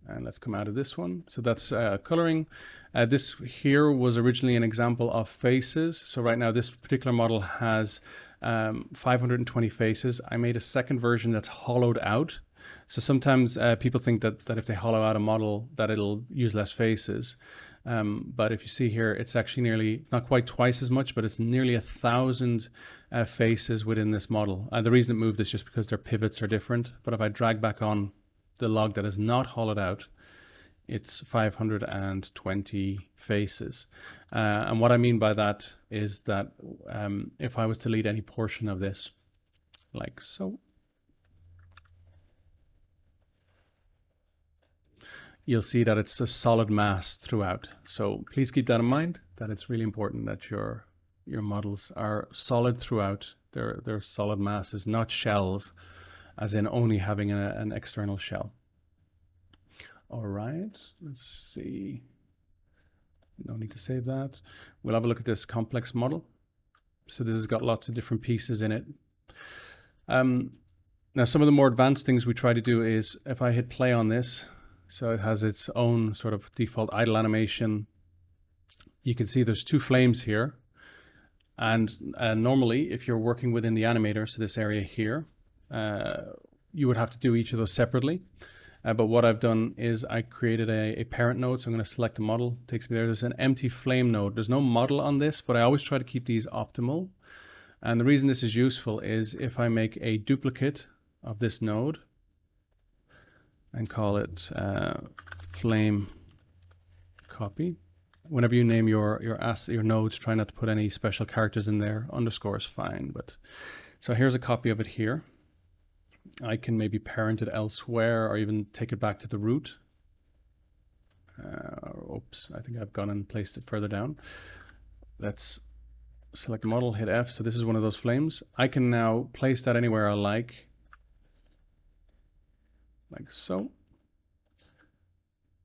And let's come out of this one. So that's coloring. This here was originally an example of faces. So right now this particular model has 520 faces. I made a second version that's hollowed out. So sometimes people think that if they hollow out a model that it'll use less faces. But if you see here, it's actually nearly, not quite twice as much, but it's nearly 1,000 faces within this model. The reason it moved is just because their pivots are different. But if I drag back on the log that is not hollowed out, it's 520 faces. And what I mean by that is that if I was to delete any portion of this, like so, you'll see that it's a solid mass throughout. So please keep that in mind, that it's really important that your models are solid throughout. They're solid masses, not shells, as in only having an external shell. All right, let's see. No need to save that. We'll have a look at this complex model. So this has got lots of different pieces in it. Now some of the more advanced things we try to do is if I hit play on this, so it has its own sort of default idle animation. You can see there's 2 flames here. And normally if you're working within the animator, so this area here, you would have to do each of those separately. But what I've done is I created a parent node. So I'm going to select a model. It takes me there. There's an empty flame node. There's no model on this, but I always try to keep these optimal. And the reason this is useful is if I make a duplicate of this node and call it flame copy. Whenever you name your nodes, try not to put any special characters in there. Underscore is fine. But so here's a copy of it here. I can maybe parent it elsewhere or even take it back to the root. Oops, I think I've gone and placed it further down. Let's select the model, hit F. So this is one of those flames. I can now place that anywhere I like so.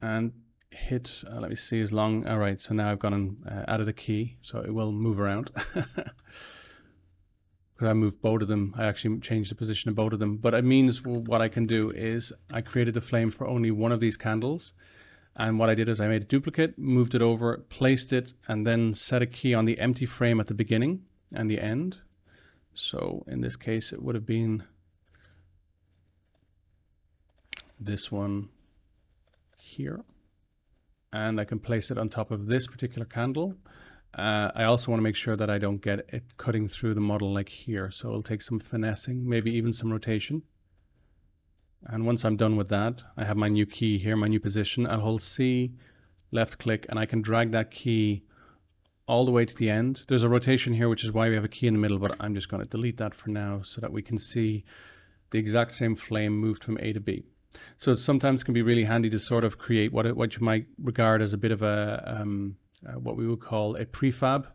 And hit, let me see, as long, all right, so now I've gone and added a key, so it will move around. Because I moved both of them, I actually changed the position of both of them. But it means what I can do is I created the flame for only one of these candles. And what I did is I made a duplicate, moved it over, placed it, and then set a key on the empty frame at the beginning and the end. So in this case, it would have been this one here. And I can place it on top of this particular candle. I also want to make sure that I don't get it cutting through the model like here. So it'll take some finessing, maybe even some rotation. And once I'm done with that, I have my new key here, my new position. I'll hold C, left click, and I can drag that key all the way to the end. There's a rotation here, which is why we have a key in the middle, but I'm just going to delete that for now so that we can see the exact same flame moved from A to B. So it sometimes can be really handy to sort of create what you might regard as a bit of a what we would call a prefab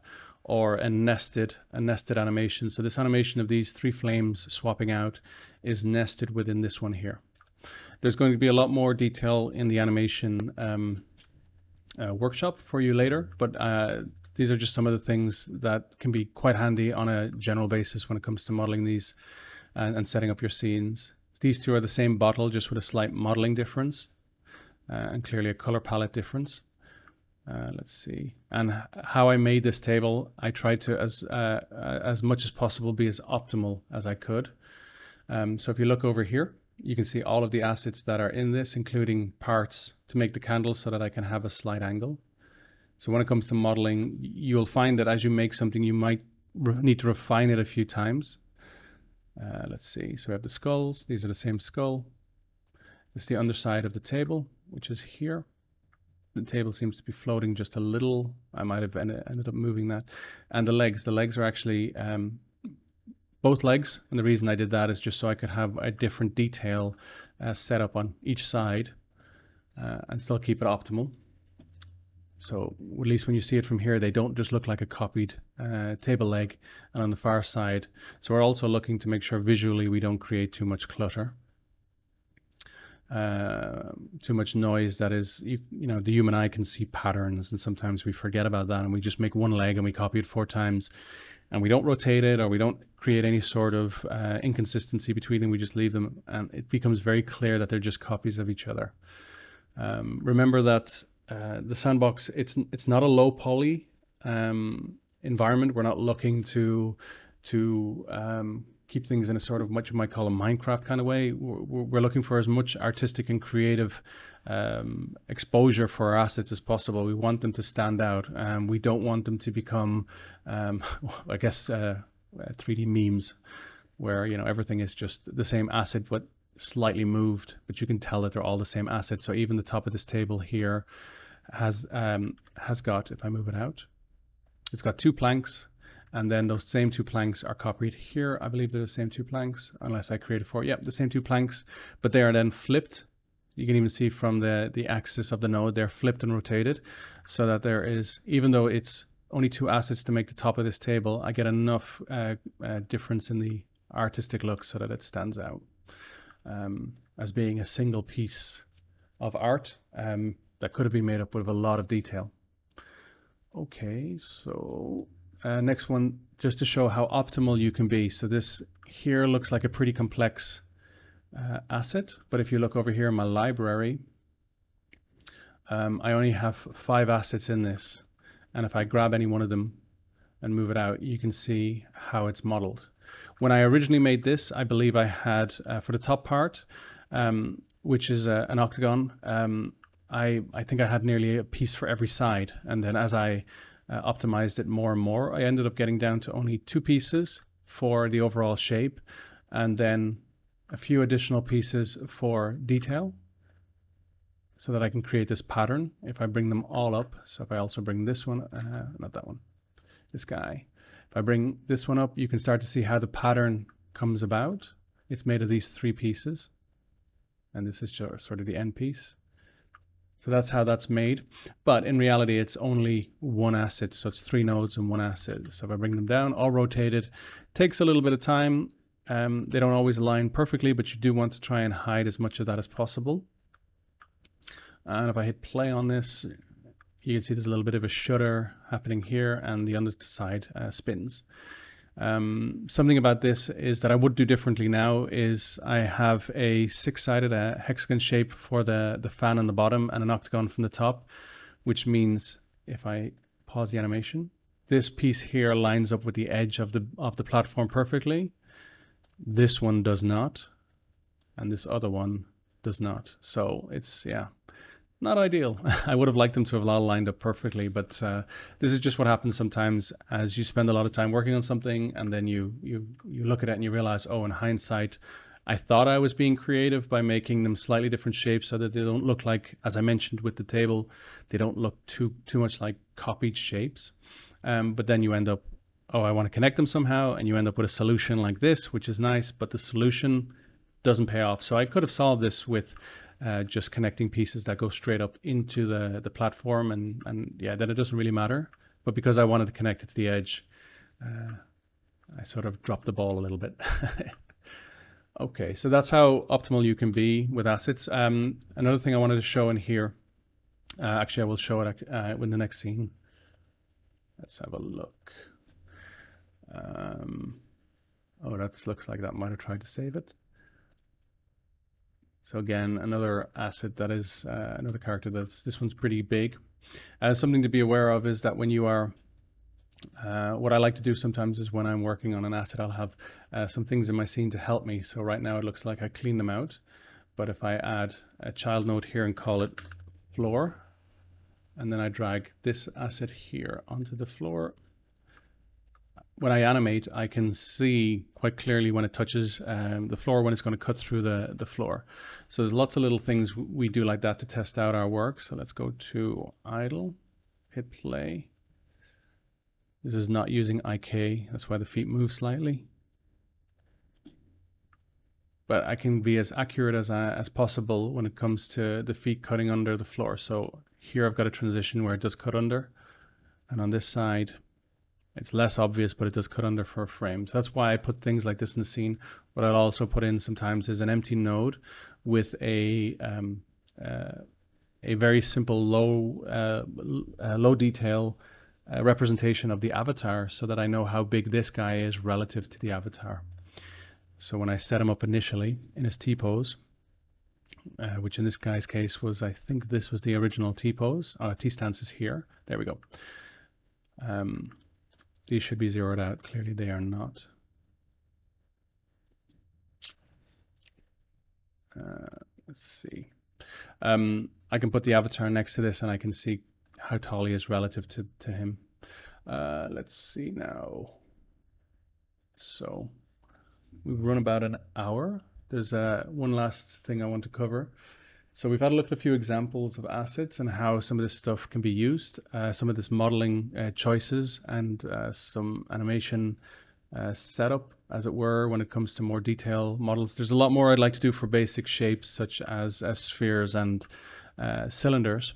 or a nested animation. So this animation of these 3 flames swapping out is nested within this one here. There's going to be a lot more detail in the animation workshop for you later, but these are just some of the things that can be quite handy on a general basis when it comes to modeling these and setting up your scenes. These 2 are the same bottle, just with a slight modeling difference and clearly a color palette difference. Let's see. And how I made this table, I tried to, as much as possible, be as optimal as I could. So if you look over here, you can see all of the assets that are in this, including parts to make the candle so that I can have a slight angle. So when it comes to modeling, you'll find that as you make something, you might need to refine it a few times. Let's see. So we have the skulls. These are the same skull. This is the underside of the table, which is here. The table seems to be floating just a little. I might have ended up moving that. And the legs are actually both legs. And the reason I did that is just so I could have a different detail set up on each side and still keep it optimal. So at least when you see it from here, they don't just look like a copied table leg and on the far side. So we're also looking to make sure visually we don't create too much clutter. Too much noise that is, you know, the human eye can see patterns and sometimes we forget about that and we just make one leg and we copy it 4 times and we don't rotate it or we don't create any sort of inconsistency between them. We just leave them and it becomes very clear that they're just copies of each other. Remember that the Sandbox, it's not a low poly environment. We're not looking to keep things in a sort of what you might call a Minecraft kind of way. We're looking for as much artistic and creative exposure for our assets as possible. We want them to stand out, and we don't want them to become, I guess, 3D memes, where you know everything is just the same asset but slightly moved, but you can tell that they're all the same asset. So even the top of this table here has got, if I move it out, it's got 2 planks. And then those same 2 planks are copied here. I believe they're the same 2 planks, unless I created 4. Yep, the same 2 planks, but they are then flipped. You can even see from the axis of the node, they're flipped and rotated so that there is, even though it's only 2 assets to make the top of this table, I get enough difference in the artistic look so that it stands out as being a single piece of art that could have been made up with a lot of detail. Okay, so next one, just to show how optimal you can be. So this here looks like a pretty complex asset, but if you look over here in my library, I only have 5 assets in this. And if I grab any one of them and move it out, you can see how it's modeled. When I originally made this, I believe I had, for the top part, which is an octagon, I think I had nearly a piece for every side. And then as I optimized it more and more, I ended up getting down to only 2 pieces for the overall shape, and then a few additional pieces for detail so that I can create this pattern. If I bring them all up, so if I also bring this one, not that one, this guy, if I bring this one up, you can start to see how the pattern comes about. It's made of these 3 pieces, and this is sort of the end piece. So that's how that's made, but in reality it's only 1 asset, so it's 3 nodes and 1 asset. So if I bring them down, all rotated, takes a little bit of time. They don't always align perfectly, but you do want to try and hide as much of that as possible. And if I hit play on this, you can see there's a little bit of a shudder happening here, and the underside spins. Something about this is that I would do differently now is I have a 6-sided hexagon shape for the fan on the bottom and an octagon from the top, which means if I pause the animation, this piece here lines up with the edge of the platform perfectly. This one does not, and this other one does not. So it's, yeah, not ideal. I would have liked them to have all lined up perfectly, but this is just what happens sometimes as you spend a lot of time working on something and then you look at it and you realize, oh, in hindsight, I thought I was being creative by making them slightly different shapes so that they don't look like, as I mentioned with the table, they don't look too much like copied shapes. But then you end up, oh, I want to connect them somehow, and you end up with a solution like this, which is nice, but the solution doesn't pay off. So I could have solved this with just connecting pieces that go straight up into the platform, and yeah, then it doesn't really matter. But because I wanted to connect it to the edge, I sort of dropped the ball a little bit. Okay, so that's how optimal you can be with assets. Another thing I wanted to show in here, actually I will show it in the next scene. Let's have a look. Oh, that looks like that might have tried to save it. So again, another asset that is another character this one's pretty big. Something to be aware of is that when you are, what I like to do sometimes is when I'm working on an asset, I'll have some things in my scene to help me. So right now it looks like I clean them out, but if I add a child node here and call it floor, and then I drag this asset here onto the floor, when I animate, I can see quite clearly when it touches the floor, when it's going to cut through the floor. So there's lots of little things we do like that to test out our work. So let's go to idle, hit play. This is not using IK, that's why the feet move slightly. But I can be as accurate as possible when it comes to the feet cutting under the floor. So here I've got a transition where it does cut under, and on this side it's less obvious, but it does cut under for a frame. So that's why I put things like this in the scene. What I'll also put in sometimes is an empty node with a very simple low detail representation of the avatar, so that I know how big this guy is relative to the avatar. So when I set him up initially in his T-pose, which in this guy's case was, I think this was the original T-pose. T-stance is here. There we go. These should be zeroed out. Clearly they are not. Let's see. I can put the avatar next to this and I can see how tall he is relative to him. Let's see now. So we've run about an hour. There's one last thing I want to cover. So we've had a look at a few examples of assets and how some of this stuff can be used, some of this modeling choices, and some animation setup, as it were, when it comes to more detailed models. There's a lot more I'd like to do for basic shapes such as spheres and cylinders,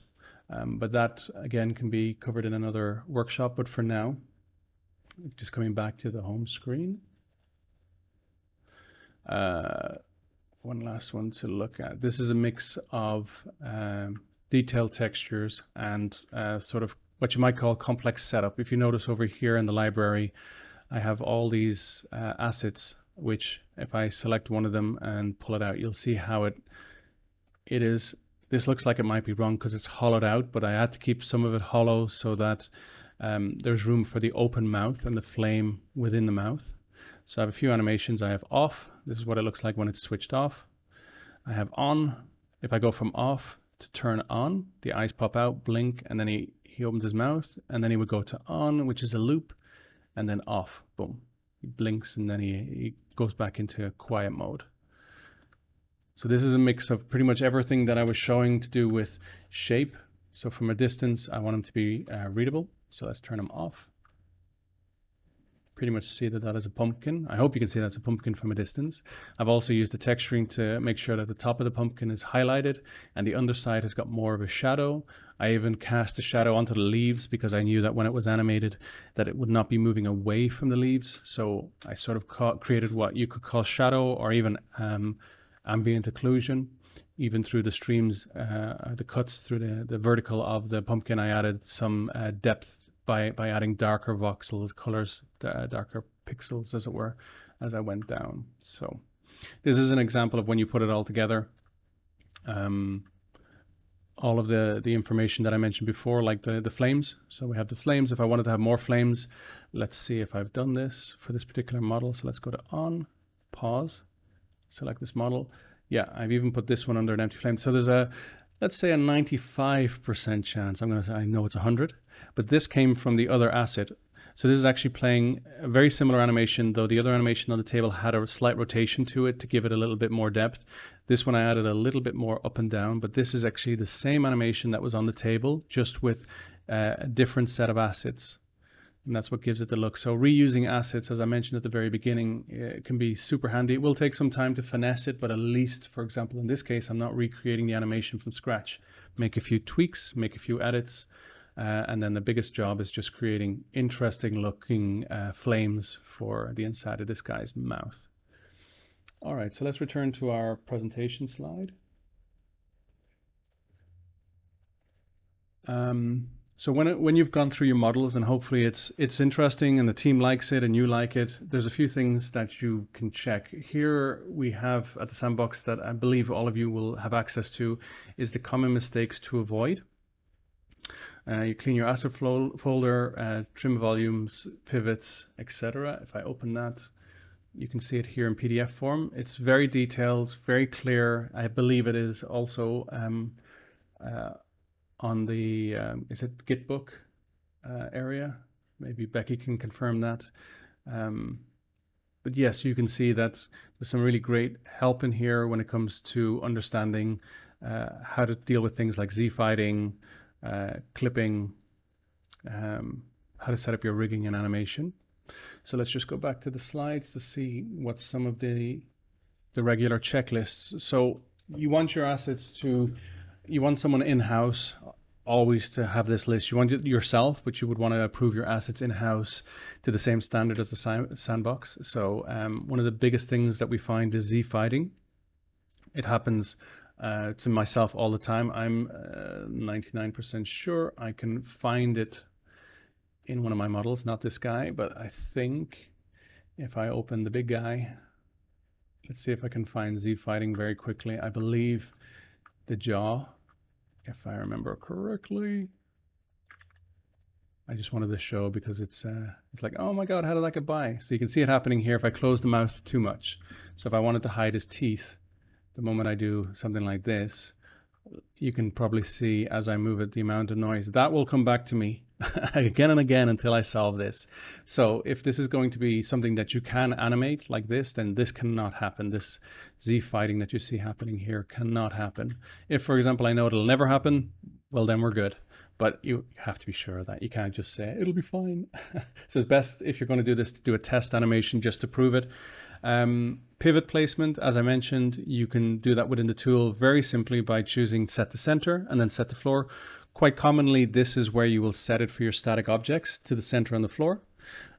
but that again can be covered in another workshop. But for now, just coming back to the home screen. One last one to look at. This is a mix of detailed textures and sort of what you might call complex setup. If you notice over here in the library, I have all these assets, which if I select one of them and pull it out, you'll see how it is. This looks like it might be wrong because it's hollowed out, but I had to keep some of it hollow so that there's room for the open mouth and the flame within the mouth. So I have a few animations. I have off. This is what it looks like when it's switched off. I have on. If I go from off to turn on, the eyes pop out, blink, and then he opens his mouth, and then he would go to on, which is a loop, and then off. Boom. He blinks, and then he goes back into quiet mode. So this is a mix of pretty much everything that I was showing to do with shape. So from a distance, I want him to be readable. So let's turn him off. Pretty much see that is a pumpkin. I hope you can see that's a pumpkin from a distance. I've also used the texturing to make sure that the top of the pumpkin is highlighted and the underside has got more of a shadow. I even cast a shadow onto the leaves because I knew that when it was animated that it would not be moving away from the leaves. So I sort of created what you could call shadow or even ambient occlusion. Even through the streams, the cuts through the vertical of the pumpkin, I added some depth by adding darker voxels, colors, darker pixels, as it were, as I went down. So this is an example of when you put it all together. All of the information that I mentioned before, like the flames. So we have the flames. If I wanted to have more flames, let's see if I've done this for this particular model. So let's go to on, pause, select this model. Yeah, I've even put this one under an empty flame. So there's let's say a 95% chance. I'm going to say, I know it's 100, but this came from the other asset. So this is actually playing a very similar animation, though the other animation on the table had a slight rotation to it to give it a little bit more depth. This one I added a little bit more up and down, but this is actually the same animation that was on the table, just with a different set of assets. And that's what gives it the look. So reusing assets, as I mentioned at the very beginning, it can be super handy. It will take some time to finesse it, but at least, for example, in this case, I'm not recreating the animation from scratch. Make a few tweaks, make a few edits, and then the biggest job is just creating interesting looking flames for the inside of this guy's mouth. All right, so let's return to our presentation slide. So when you've gone through your models and hopefully it's interesting and the team likes it and you like it, there's a few things that you can check. Here we have at the Sandbox that I believe all of you will have access to is the common mistakes to avoid. You clean your asset folder, trim volumes, pivots, etc. If I open that, you can see it here in PDF form. It's very detailed, very clear. I believe it is also on the is it Gitbook area. Maybe Becky can confirm that. But yes, you can see that there's some really great help in here when it comes to understanding how to deal with things like z-fiding, clipping, how to set up your rigging and animation. So let's just go back to the slides to see what some of the regular checklists. So you want your assets to, you want someone in-house always to have this list. You want it yourself, but you would want to approve your assets in-house to the same standard as the Sandbox. So one of the biggest things that we find is z-fiding. It happens to myself all the time. I'm 99% sure I can find it in one of my models, not this guy, but I think if I open the big guy, let's see if I can find z-fiding very quickly. I believe the jaw, if I remember correctly. I just wanted to show because it's like, oh my God, how did that get by? So you can see it happening here if I close the mouth too much. So if I wanted to hide his teeth, the moment I do something like this, you can probably see as I move it, the amount of noise. That will come back to me again and again until I solve this. So if this is going to be something that you can animate like this, then this cannot happen. This z-fiding that you see happening here cannot happen. If, for example, I know it'll never happen, well, then we're good. But you have to be sure of that. You can't just say, it'll be fine. So it's best if you're going to do this to do a test animation just to prove it. Pivot placement, as I mentioned, you can do that within the tool very simply by choosing set to center and then set to floor. Quite commonly, this is where you will set it for your static objects to the center on the floor.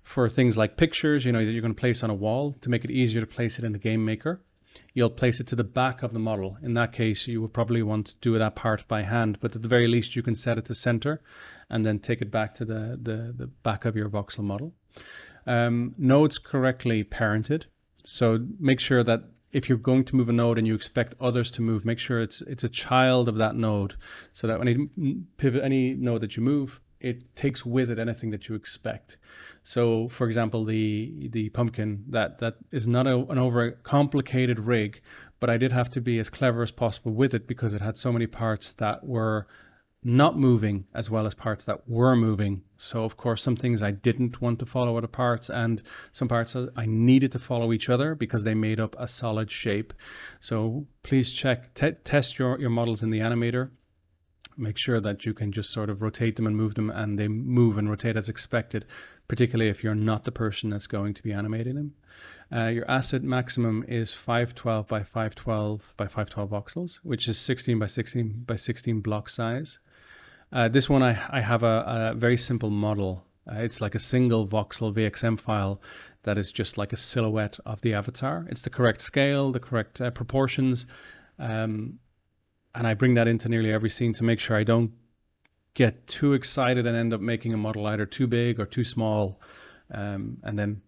For things like pictures, you know, that you're going to place on a wall, to make it easier to place it in the game maker, you'll place it to the back of the model. In that case, you would probably want to do that part by hand, but at the very least, you can set it to center and then take it back to the back of your voxel model. Nodes correctly parented. So make sure that if you're going to move a node and you expect others to move, make sure it's a child of that node, so that when you pivot any node that you move, it takes with it anything that you expect. So for example, the pumpkin, that is not an over complicated rig, but I did have to be as clever as possible with it because it had so many parts that were not moving as well as parts that were moving. So of course, some things I didn't want to follow other parts, and some parts I needed to follow each other because they made up a solid shape. So please check, test your models in the animator. Make sure that you can just sort of rotate them and move them, and they move and rotate as expected, particularly if you're not the person that's going to be animating them. Your asset maximum is 512 by 512 by 512 voxels, which is 16 by 16 by 16 block size. This one I have a very simple model. It's like a single voxel VXM file that is just like a silhouette of the avatar. It's the correct scale, the correct proportions, and I bring that into nearly every scene to make sure I don't get too excited and end up making a model either too big or too small, and then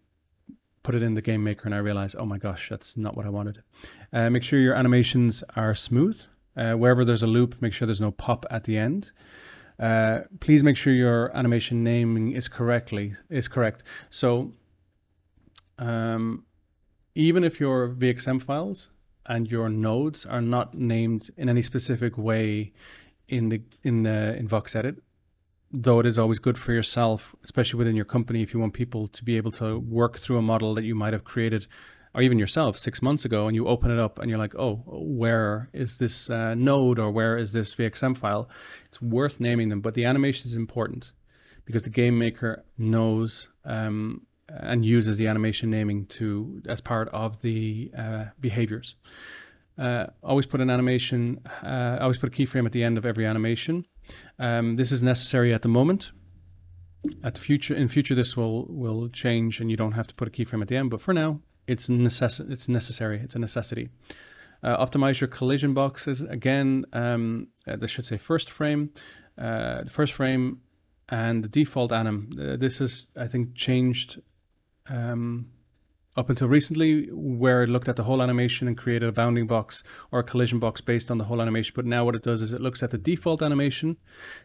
put it in the game maker and I realize, oh my gosh, that's not what I wanted. Make sure your animations are smooth. Wherever there's a loop, make sure there's no pop at the end. Please make sure your animation naming is correct. So even if your VXM files and your nodes are not named in any specific way in VoxEdit, though it is always good for yourself, especially within your company, if you want people to be able to work through a model that you might have created, or even yourself 6 months ago, and you open it up and you're like, oh, where is this node, or where is this VXM file? It's worth naming them, but the animation is important because the game maker knows and uses the animation naming as part of the behaviors. Always put an animation, always put a keyframe at the end of every animation. This is necessary at the moment. In future, this will change, and you don't have to put a keyframe at the end. But for now, it's necessary. It's a necessity. Optimize your collision boxes. Again, this should say first frame, and the default anim. This is, I think, changed up until recently, where it looked at the whole animation and created a bounding box or a collision box based on the whole animation. But now what it does is it looks at the default animation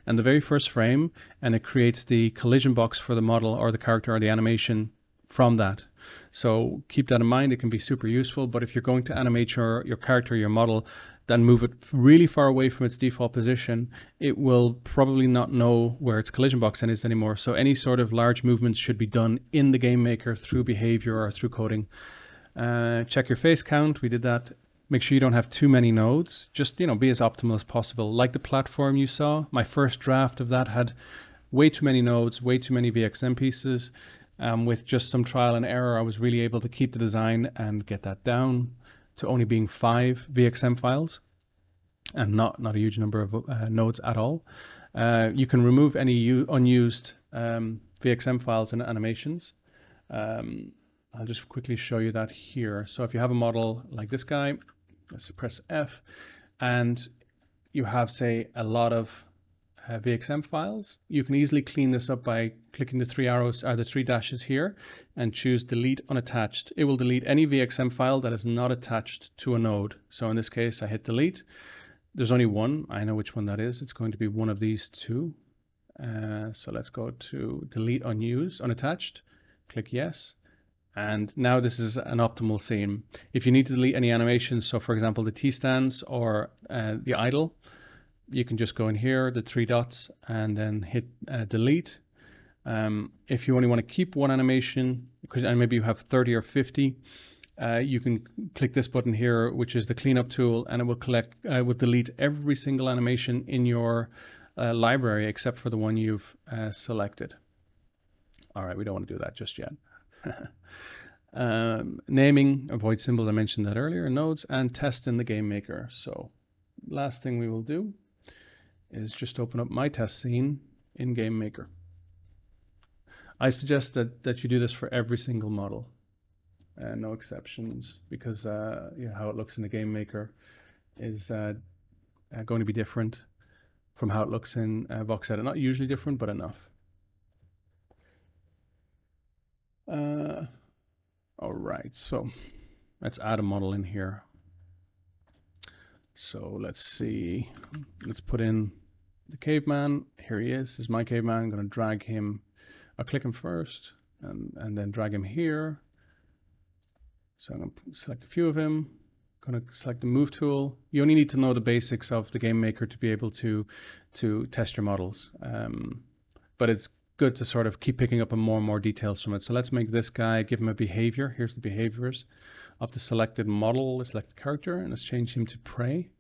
and the very first frame, and it creates the collision box for the model or the character or the animation from that. So keep that in mind. It can be super useful, but if you're going to animate your character, your model, then move it really far away from its default position, it will probably not know where its collision box is anymore. So any sort of large movements should be done in the game maker through behavior or through coding. Check your face count. We did that. Make sure you don't have too many nodes. Just, be as optimal as possible. Like the platform you saw, my first draft of that had way too many nodes, way too many VXM pieces. With just some trial and error, I was really able to keep the design and get that down to only being 5 VXM files and not a huge number of nodes at all. You can remove any unused VXM files and animations. I'll just quickly show you that here. So if you have a model like this guy, let's press F, and you have, say, a lot of VXM files, you can easily clean this up by clicking the 3 arrows or the 3 dashes here and choose delete unattached. It will delete any VXM file that is not attached to a node. So in this case, I hit delete. There's only one. I know which one that is. It's going to be one of these two. So let's go to delete unused, unattached. Click yes. And now this is an optimal scene. If you need to delete any animations, so for example, the T-stands or the idle, you can just go in here, the 3 dots, and then hit delete. If you only want to keep one animation, and maybe you have 30 or 50, you can click this button here, which is the cleanup tool, and it will delete every single animation in your library except for the one you've selected. All right, we don't want to do that just yet. Naming, avoid symbols, I mentioned that earlier, nodes, and test in the game maker. So last thing we will do is just open up my test scene in Game Maker. I suggest that you do this for every single model, no exceptions, because how it looks in the Game Maker is going to be different from how it looks in VoxEdit. Not usually different, but enough. All right, so let's add a model in here. So let's see, let's put in the caveman. Here he is. This is my caveman. I'm going to drag him. I'll click him first and then drag him here. So I'm going to select a few of him. I'm going to select the move tool. You only need to know the basics of the game maker to be able to test your models. But it's good to sort of keep picking up on more and more details from it. So let's make this guy, give him a behavior. Here's the behaviors of the selected model, the selected character, and let's change him to prey.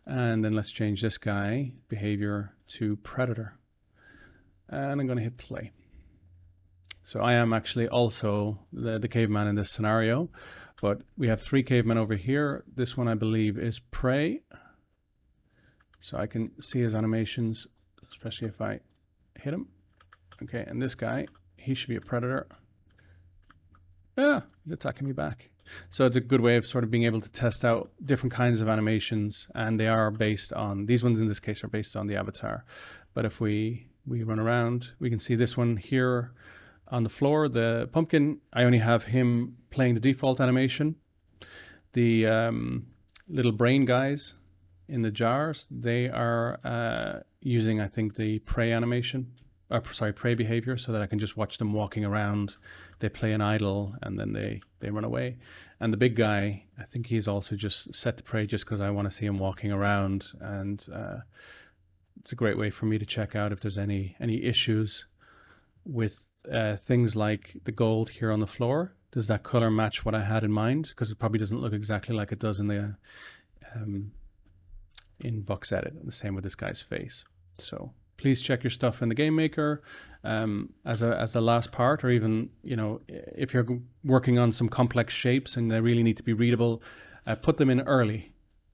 And then let's change this guy behavior to predator. And I'm going to hit play. So I am actually also the caveman in this scenario, but we have 3 cavemen over here. This one I believe is prey. So I can see his animations, especially if I hit him. Okay, and this guy, he should be a predator. Ah, he's attacking me back. So it's a good way of sort of being able to test out different kinds of animations, and they are based on, these ones in this case are based on the avatar. But if we run around, we can see this one here on the floor, the pumpkin, I only have him playing the default animation. The little brain guys in the jars, they are using, I think, the prey animation. Prey behavior, so that I can just watch them walking around. They play an idle and then they run away. And the big guy, I think he's also just set to prey just because I want to see him walking around. And it's a great way for me to check out if there's any issues with things like the gold here on the floor. Does that color match what I had in mind? Because it probably doesn't look exactly like it does in the in VoxEdit. The same with this guy's face. So please check your stuff in the game maker as a last part, or even, if you're working on some complex shapes and they really need to be readable, put them in early,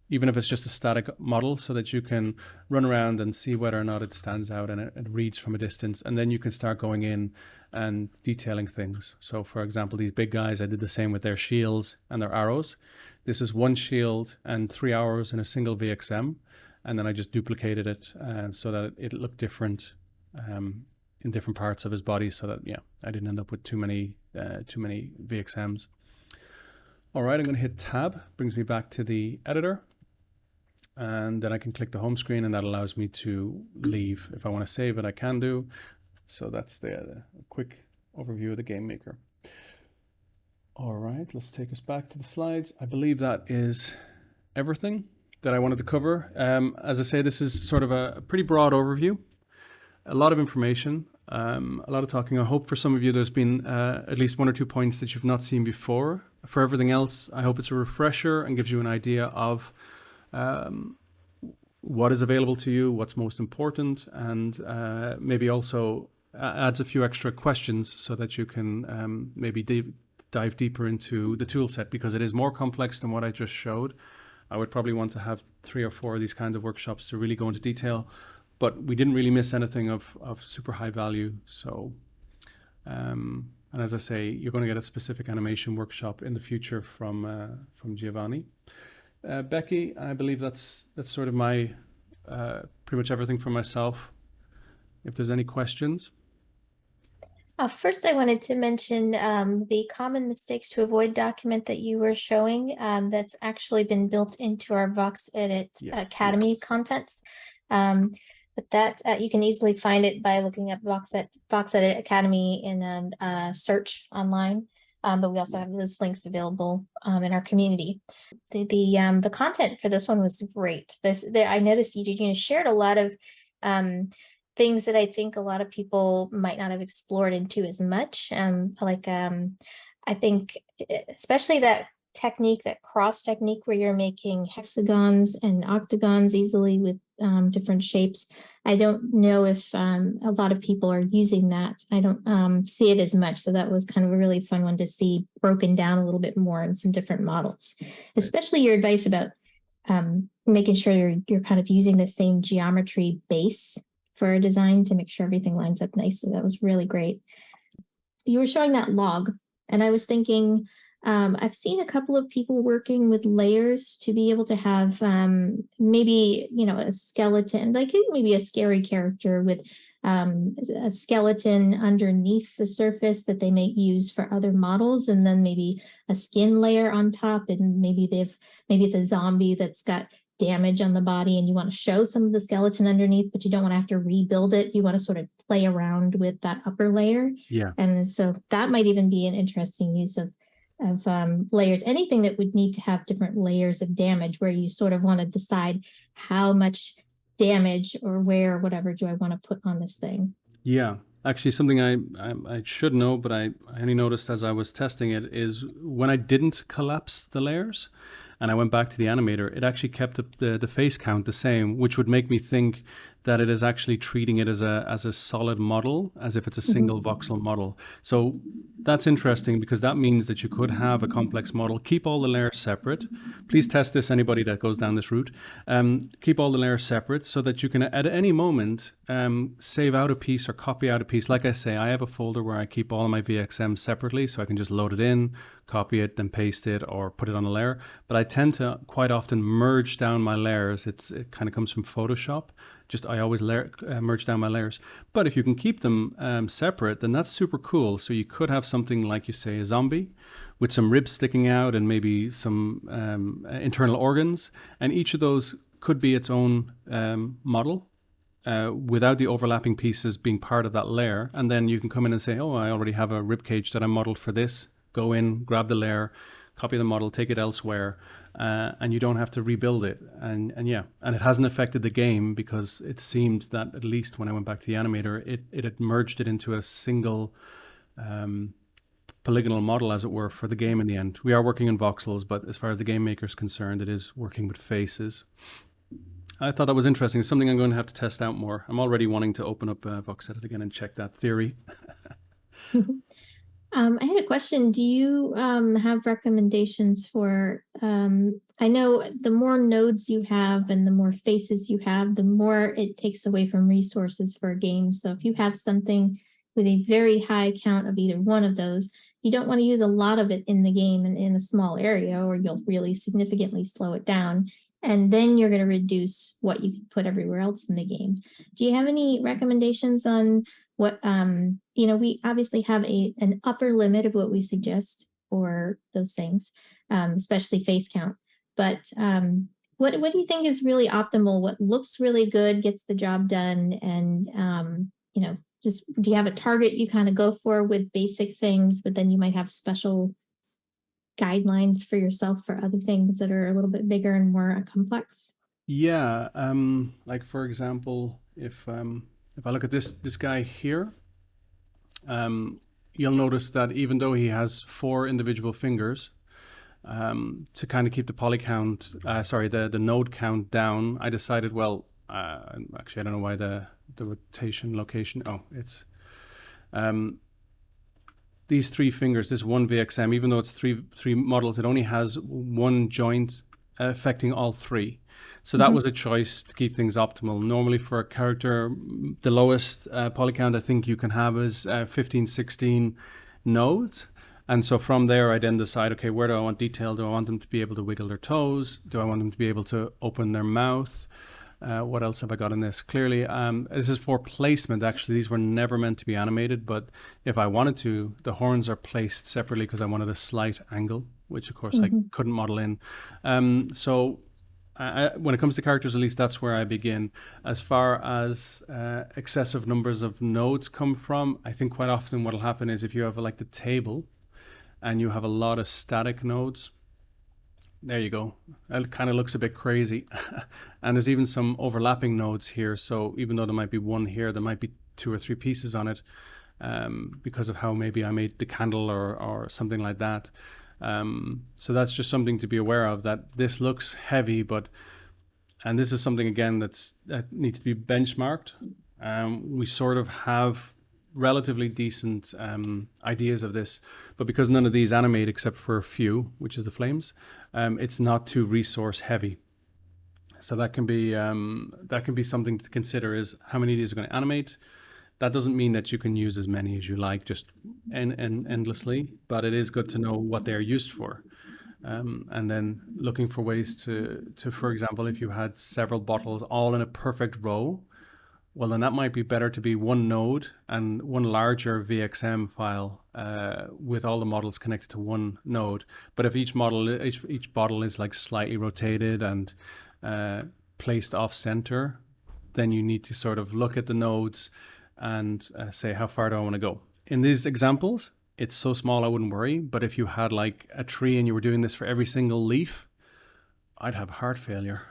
even if it's just a static model, so that you can run around and see whether or not it stands out and it reads from a distance, and then you can start going in and detailing things. So for example, these big guys, I did the same with their shields and their arrows. This is 1 shield and 3 arrows in a single VXM. And then I just duplicated it so that it looked different in different parts of his body, so that I didn't end up with too many VXMs. All right, I'm going to hit Tab, brings me back to the editor, and then I can click the home screen, and that allows me to leave. If I want to save it, I can do. So that's the quick overview of the game maker. All right, let's take us back to the slides. I believe that is everything. that I wanted to cover. As I say, this is sort of a pretty broad overview, a lot of information, a lot of talking. I hope for some of you there's been at least 1 or 2 points that you've not seen before. For everything else, I hope it's a refresher and gives you an idea of what is available to you, what's most important, and maybe also adds a few extra questions so that you can maybe dive deeper into the tool set, because it is more complex than what I just showed. I would probably want to have 3 or 4 of these kinds of workshops to really go into detail, but we didn't really miss anything of super high value. So, and as I say, you're going to get a specific animation workshop in the future from Giovanni. Becky, I believe that's sort of my pretty much everything for myself. If there's any questions. First, I wanted to mention the common mistakes to avoid document that you were showing. That's actually been built into our VoxEdit Academy content. But that you can easily find it by looking up VoxEdit Academy in a search online. But we also have those links available in our community. The content for this one was great. I noticed you shared a lot of things that I think a lot of people might not have explored into as much. I think especially that technique, that cross technique where you're making hexagons and octagons easily with different shapes. I don't know if a lot of people are using that. I don't see it as much. So that was kind of a really fun one to see broken down a little bit more in some different models, especially your advice about making sure you're kind of using the same geometry base for a design to make sure everything lines up nicely. That was really great. You were showing that log, and I was thinking, I've seen a couple of people working with layers to be able to have maybe, a skeleton, like maybe a scary character with a skeleton underneath the surface that they may use for other models, and then maybe a skin layer on top, and maybe it's a zombie that's got damage on the body and you want to show some of the skeleton underneath, but you don't want to have to rebuild it. You want to sort of play around with that upper layer. Yeah. And so that might even be an interesting use of layers. Anything that would need to have different layers of damage, where you sort of want to decide how much damage or where or whatever do I want to put on this thing. Yeah. Actually, something I should know, but I only noticed as I was testing it, is when I didn't collapse the layers and I went back to the animator, it actually kept the face count the same, which would make me think that it is actually treating it as a solid model, as if it's a single voxel model. So that's interesting, because that means that you could have a complex model, keep all the layers separate. Please test this, anybody that goes down this route. Keep all the layers separate so that you can at any moment save out a piece or copy out a piece. Like I say, I have a folder where I keep all of my VXMs separately, so I can just load it in, copy it, then paste it or put it on a layer. But I tend to quite often merge down my layers. It kind of comes from Photoshop. I always merge down my layers. But if you can keep them separate, then that's super cool. So you could have something like, you say, a zombie with some ribs sticking out and maybe some internal organs. And each of those could be its own model without the overlapping pieces being part of that layer. And then you can come in and say, oh, I already have a rib cage that I modeled for this. Go in, grab the layer, copy the model, take it elsewhere, and you don't have to rebuild it. And it hasn't affected the game, because it seemed that, at least when I went back to the animator, it had merged it into a single polygonal model, as it were, for the game in the end. We are working in voxels, but as far as the game maker is concerned, it is working with faces. I thought that was interesting. It's something I'm going to have to test out more. I'm already wanting to open up VoxEdit again and check that theory. I had a question. Do you have recommendations for, I know the more nodes you have and the more faces you have, the more it takes away from resources for a game. So if you have something with a very high count of either one of those, you don't want to use a lot of it in the game and in a small area, or you'll really significantly slow it down. And then you're going to reduce what you can put everywhere else in the game. Do you have any recommendations on what, we obviously have an upper limit of what we suggest for those things, especially face count. But what do you think is really optimal? What looks really good, gets the job done, and just, do you have a target you kind of go for with basic things, but then you might have special guidelines for yourself for other things that are a little bit bigger and more complex? Yeah, like for example, if I look at this guy here, you'll notice that even though he has 4 individual fingers, to kind of keep the poly count, sorry, the node count down, I decided, well, actually, I don't know why the rotation location. Oh, it's um, these 3 fingers. This one VXM, even though it's three models, it only has one joint affecting all 3. So that was a choice to keep things optimal. Normally for a character, the lowest poly count I think you can have is 15, 16 nodes. And so from there, I then decide, okay, where do I want detail? Do I want them to be able to wiggle their toes? Do I want them to be able to open their mouth? What else have I got in this? Clearly, this is for placement. Actually, these were never meant to be animated, but if I wanted to, the horns are placed separately because I wanted a slight angle, which of course I couldn't model in. So when it comes to characters, at least that's where I begin. As far as excessive numbers of nodes come from, I think quite often what will happen is if you have like the table and you have a lot of static nodes, there you go. It kind of looks a bit crazy. And there's even some overlapping nodes here. So even though there might be one here, there might be 2 or 3 pieces on it because of how maybe I made the candle or something like that. So that's just something to be aware of, that this looks heavy, and this is something again that needs to be benchmarked. We sort of have relatively decent ideas of this, but because none of these animate except for a few, which is the flames, it's not too resource heavy. So that can be something to consider, is how many of these are going to animate. That doesn't mean that you can use as many as you like, just endlessly, but it is good to know what they're used for. And then looking for ways to, for example, if you had several bottles all in a perfect row, well, then that might be better to be one node and one larger VXM file with all the models connected to one node. But if each bottle is like slightly rotated and placed off center, then you need to sort of look at the nodes and say, how far do I want to go? In these examples, it's so small I wouldn't worry. But if you had like a tree and you were doing this for every single leaf, I'd have heart failure.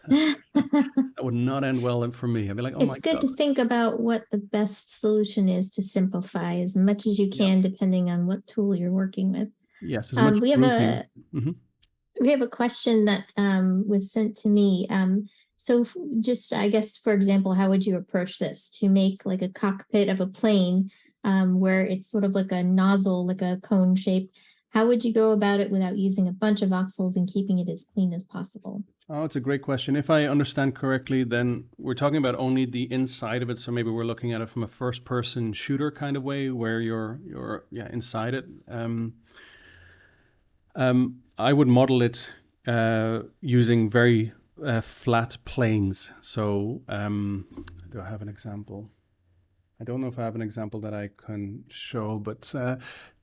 That would not end well for me. I'd be like, oh my God. It's good to think about what the best solution is to simplify as much as you can, depending on what tool you're working with. Yes, as much grouping. We have a question that was sent to me. So just, I guess, for example, how would you approach this to make like a cockpit of a plane where it's sort of like a nozzle, like a cone shape? How would you go about it without using a bunch of voxels and keeping it as clean as possible? Oh, it's a great question. If I understand correctly, then we're talking about only the inside of it. So maybe we're looking at it from a first-person shooter kind of way, where you're inside it. I would model it using very flat planes. So do I have an example? I don't know if I have an example that I can show, but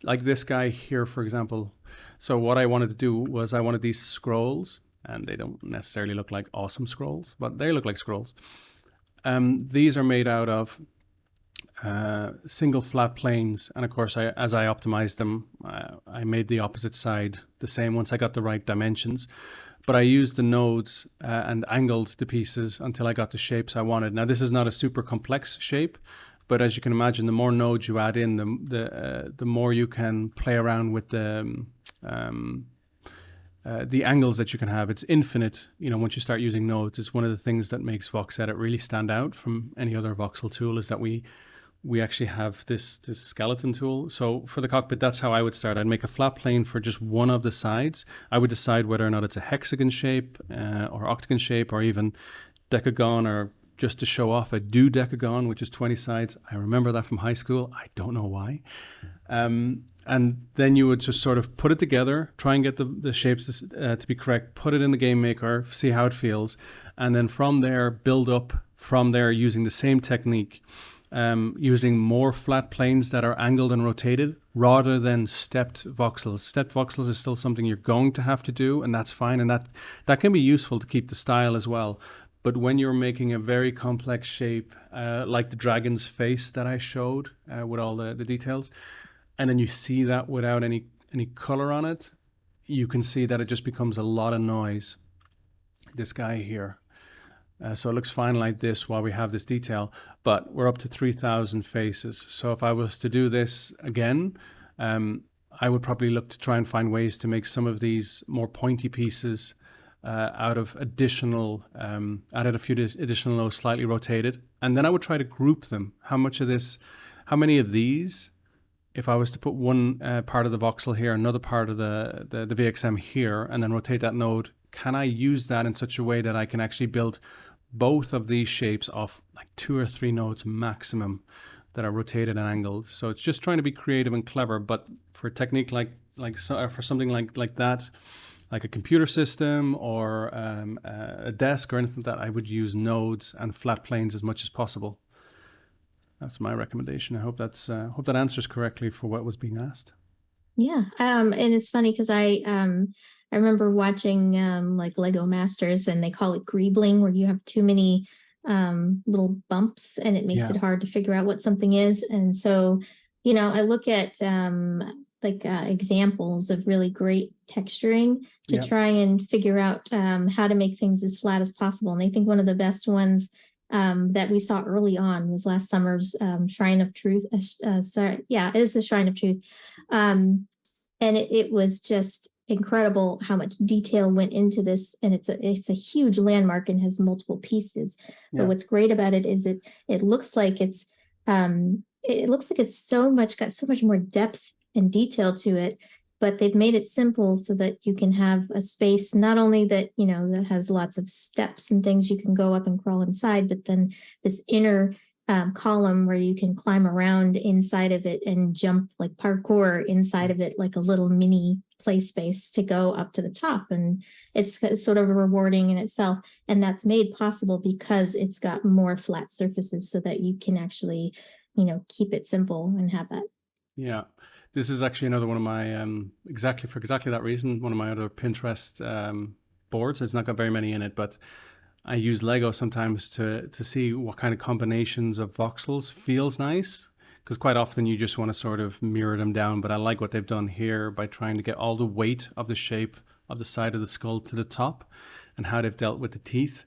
like this guy here, for example. So what I wanted to do was I wanted these scrolls, and they don't necessarily look like awesome scrolls, but they look like scrolls. These are made out of single flat planes, and of course, as I optimized them, I made the opposite side the same once I got the right dimensions. But I used the nodes and angled the pieces until I got the shapes I wanted. Now, this is not a super complex shape, but as you can imagine, the more nodes you add in, the more you can play around with the angles that you can have. It's infinite, once you start using nodes. It's one of the things that makes VoxEdit really stand out from any other voxel tool, is that we actually have this skeleton tool. So for the cockpit, that's how I would start. I'd make a flat plane for just one of the sides. I would decide whether or not it's a hexagon shape or octagon shape or even decagon, or just to show off a dodecagon, which is 20 sides. I remember that from high school. I don't know why. And then you would just sort of put it together, try and get the shapes to be correct, put it in the game maker, see how it feels, and then from there build up from there using the same technique, using more flat planes that are angled and rotated rather than stepped voxels. Stepped voxels is still something you're going to have to do, and that's fine, and that can be useful to keep the style as well. But when you're making a very complex shape, like the dragon's face that I showed with all the details, and then you see that without any color on it, you can see that it just becomes a lot of noise. This guy here. So it looks fine like this while we have this detail, but we're up to 3,000 faces. So if I was to do this again, I would probably look to try and find ways to make some of these more pointy pieces out of additional, added a few additional nodes slightly rotated, and then I would try to group them. How many of these, if I was to put one part of the voxel here, another part of the VXM here, and then rotate that node, can I use that in such a way that I can actually build both of these shapes off like 2 or 3 nodes maximum that are rotated and angled? So it's just trying to be creative and clever, but for a technique for something like that, like a computer system or a desk or anything like that, I would use nodes and flat planes as much as possible. That's my recommendation. I hope that answers correctly for what was being asked. Yeah, and it's funny because I remember watching like Lego Masters, and they call it greebling, where you have too many little bumps and it makes it hard to figure out what something is. And so, I look at examples of really great texturing to try and figure out how to make things as flat as possible. And I think one of the best ones that we saw early on was last summer's Shrine of Truth. It is the Shrine of Truth. And it was just incredible how much detail went into this, and it's a huge landmark and has multiple pieces. But what's great about it is it looks like it's got so much more depth and detail to it, but they've made it simple so that you can have a space not only that that has lots of steps and things you can go up and crawl inside, but then this inner column where you can climb around inside of it and jump like parkour inside of it, like a little mini play space to go up to the top. And it's sort of rewarding in itself. And that's made possible because it's got more flat surfaces so that you can actually, keep it simple and have that. Yeah, this is actually another one of my, exactly that reason, one of my other Pinterest boards. It's not got very many in it, but I use Lego sometimes to see what kind of combinations of voxels feels nice, because quite often you just want to sort of mirror them down. But I like what they've done here by trying to get all the weight of the shape of the side of the skull to the top, and how they've dealt with the teeth.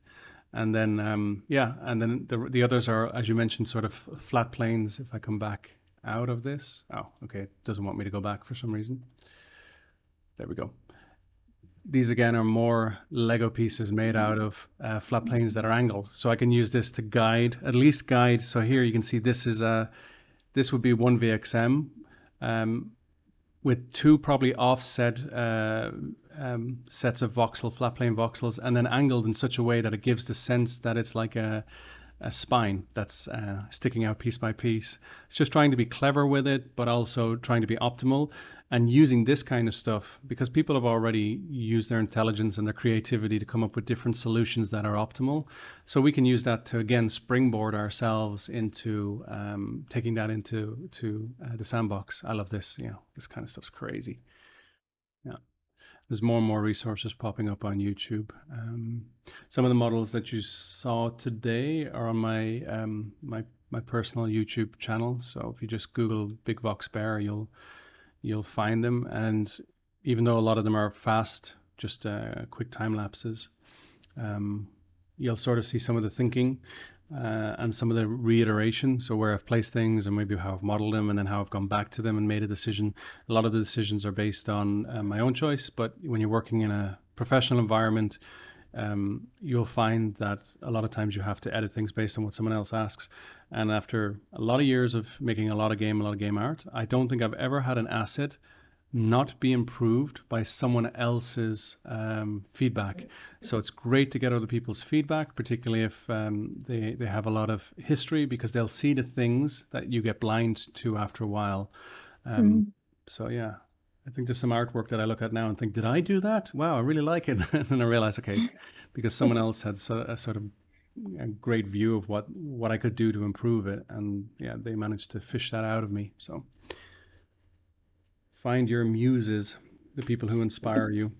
And then and then the others are, as you mentioned, sort of flat planes. If I come back out of this, oh, okay, it doesn't want me to go back for some reason. There we go. These again are more Lego pieces made out of flat planes that are angled. So I can use this to at least guide. So here you can see this would be one VXM with 2 probably offset sets of flat plane voxels, and then angled in such a way that it gives the sense that it's like a spine that's sticking out piece by piece. It's just trying to be clever with it, but also trying to be optimal, and using this kind of stuff because people have already used their intelligence and their creativity to come up with different solutions that are optimal. So we can use that to again springboard ourselves into taking that into the sandbox. I love this. This kind of stuff's crazy. Yeah. There's more and more resources popping up on YouTube. Some of the models that you saw today are on my my personal YouTube channel. So if you just Google Big Vox Bear, you'll find them. And even though a lot of them are fast, just quick time lapses, you'll sort of see some of the thinking and some of the reiteration. So where I've placed things and maybe how I've modeled them and then how I've gone back to them and made a decision. A lot of the decisions are based on my own choice, but when you're working in a professional environment, you'll find that a lot of times you have to edit things based on what someone else asks. And after a lot of years of making a lot of game art, I don't think I've ever had an asset not be improved by someone else's feedback. So it's great to get other people's feedback, particularly if they have a lot of history, because they'll see the things that you get blind to after a while. So yeah, I think there's some artwork that I look at now and think, did I do that? Wow, I really like it. And then I realize, okay, it's because someone else had a sort of a great view of what I could do to improve it. And yeah, they managed to fish that out of me. So find your muses, the people who inspire you.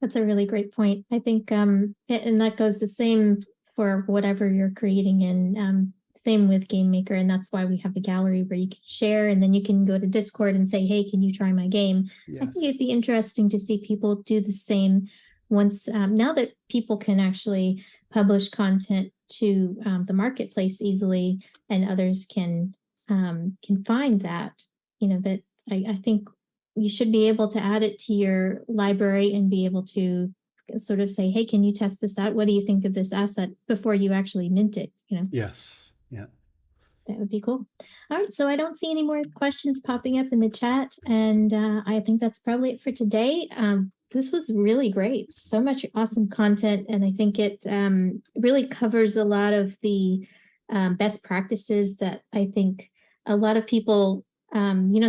That's a really great point. I think, and that goes the same for whatever you're creating in same with Game Maker, and that's why we have the gallery where you can share, and then you can go to Discord and say, hey, can you try my game? Yes. I think it'd be interesting to see people do the same once, now that people can actually publish content to the marketplace easily, and others can find that, that I think you should be able to add it to your library and be able to sort of say, hey, can you test this out? What do you think of this asset before you actually mint it? Yes. Yeah. That would be cool. All right, so I don't see any more questions popping up in the chat, and I think that's probably it for today. This was really great. So much awesome content, and I think it really covers a lot of the best practices that I think a lot of people,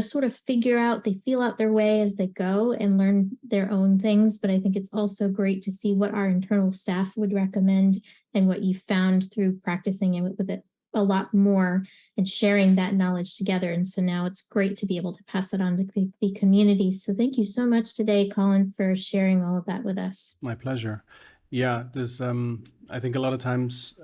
sort of figure out. They feel out their way as they go and learn their own things, but I think it's also great to see what our internal staff would recommend and what you found through practicing it with it a lot more and sharing that knowledge together. And so now it's great to be able to pass it on to the community. So thank you so much today, Colin, for sharing all of that with us. My pleasure. Yeah, there's I think a lot of times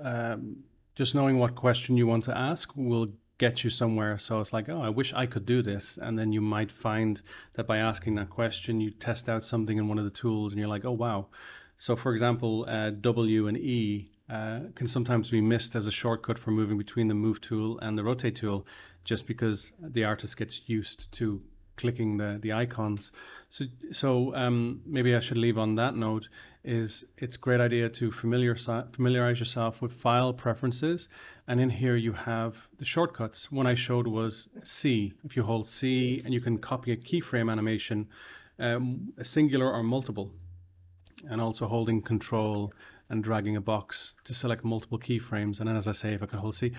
just knowing what question you want to ask will get you somewhere. So it's like, oh, I wish I could do this. And then you might find that by asking that question, you test out something in one of the tools and you're like, oh, wow. So for example, W and E can sometimes be missed as a shortcut for moving between the move tool and the rotate tool, just because the artist gets used to clicking the icons. So maybe I should leave on that note, is it's a great idea to familiarize yourself with file preferences. And in here you have the shortcuts. One I showed was C. If you hold C and you can copy a keyframe animation, a singular or multiple, and also holding Control and dragging a box to select multiple keyframes. And then, as I say, if I can hold C,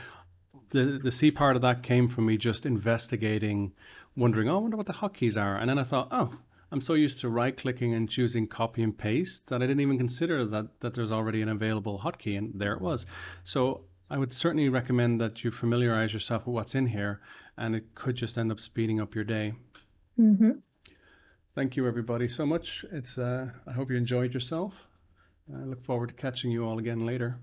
the C part of that came from me just investigating, wondering, oh, I wonder what the hotkeys are. And then I thought, oh, I'm so used to right-clicking and choosing copy and paste that I didn't even consider that there's already an available hotkey, and there it was. So I would certainly recommend that you familiarize yourself with what's in here, and it could just end up speeding up your day. Mm-hmm. Thank you, everybody, so much. I hope you enjoyed yourself. I look forward to catching you all again later.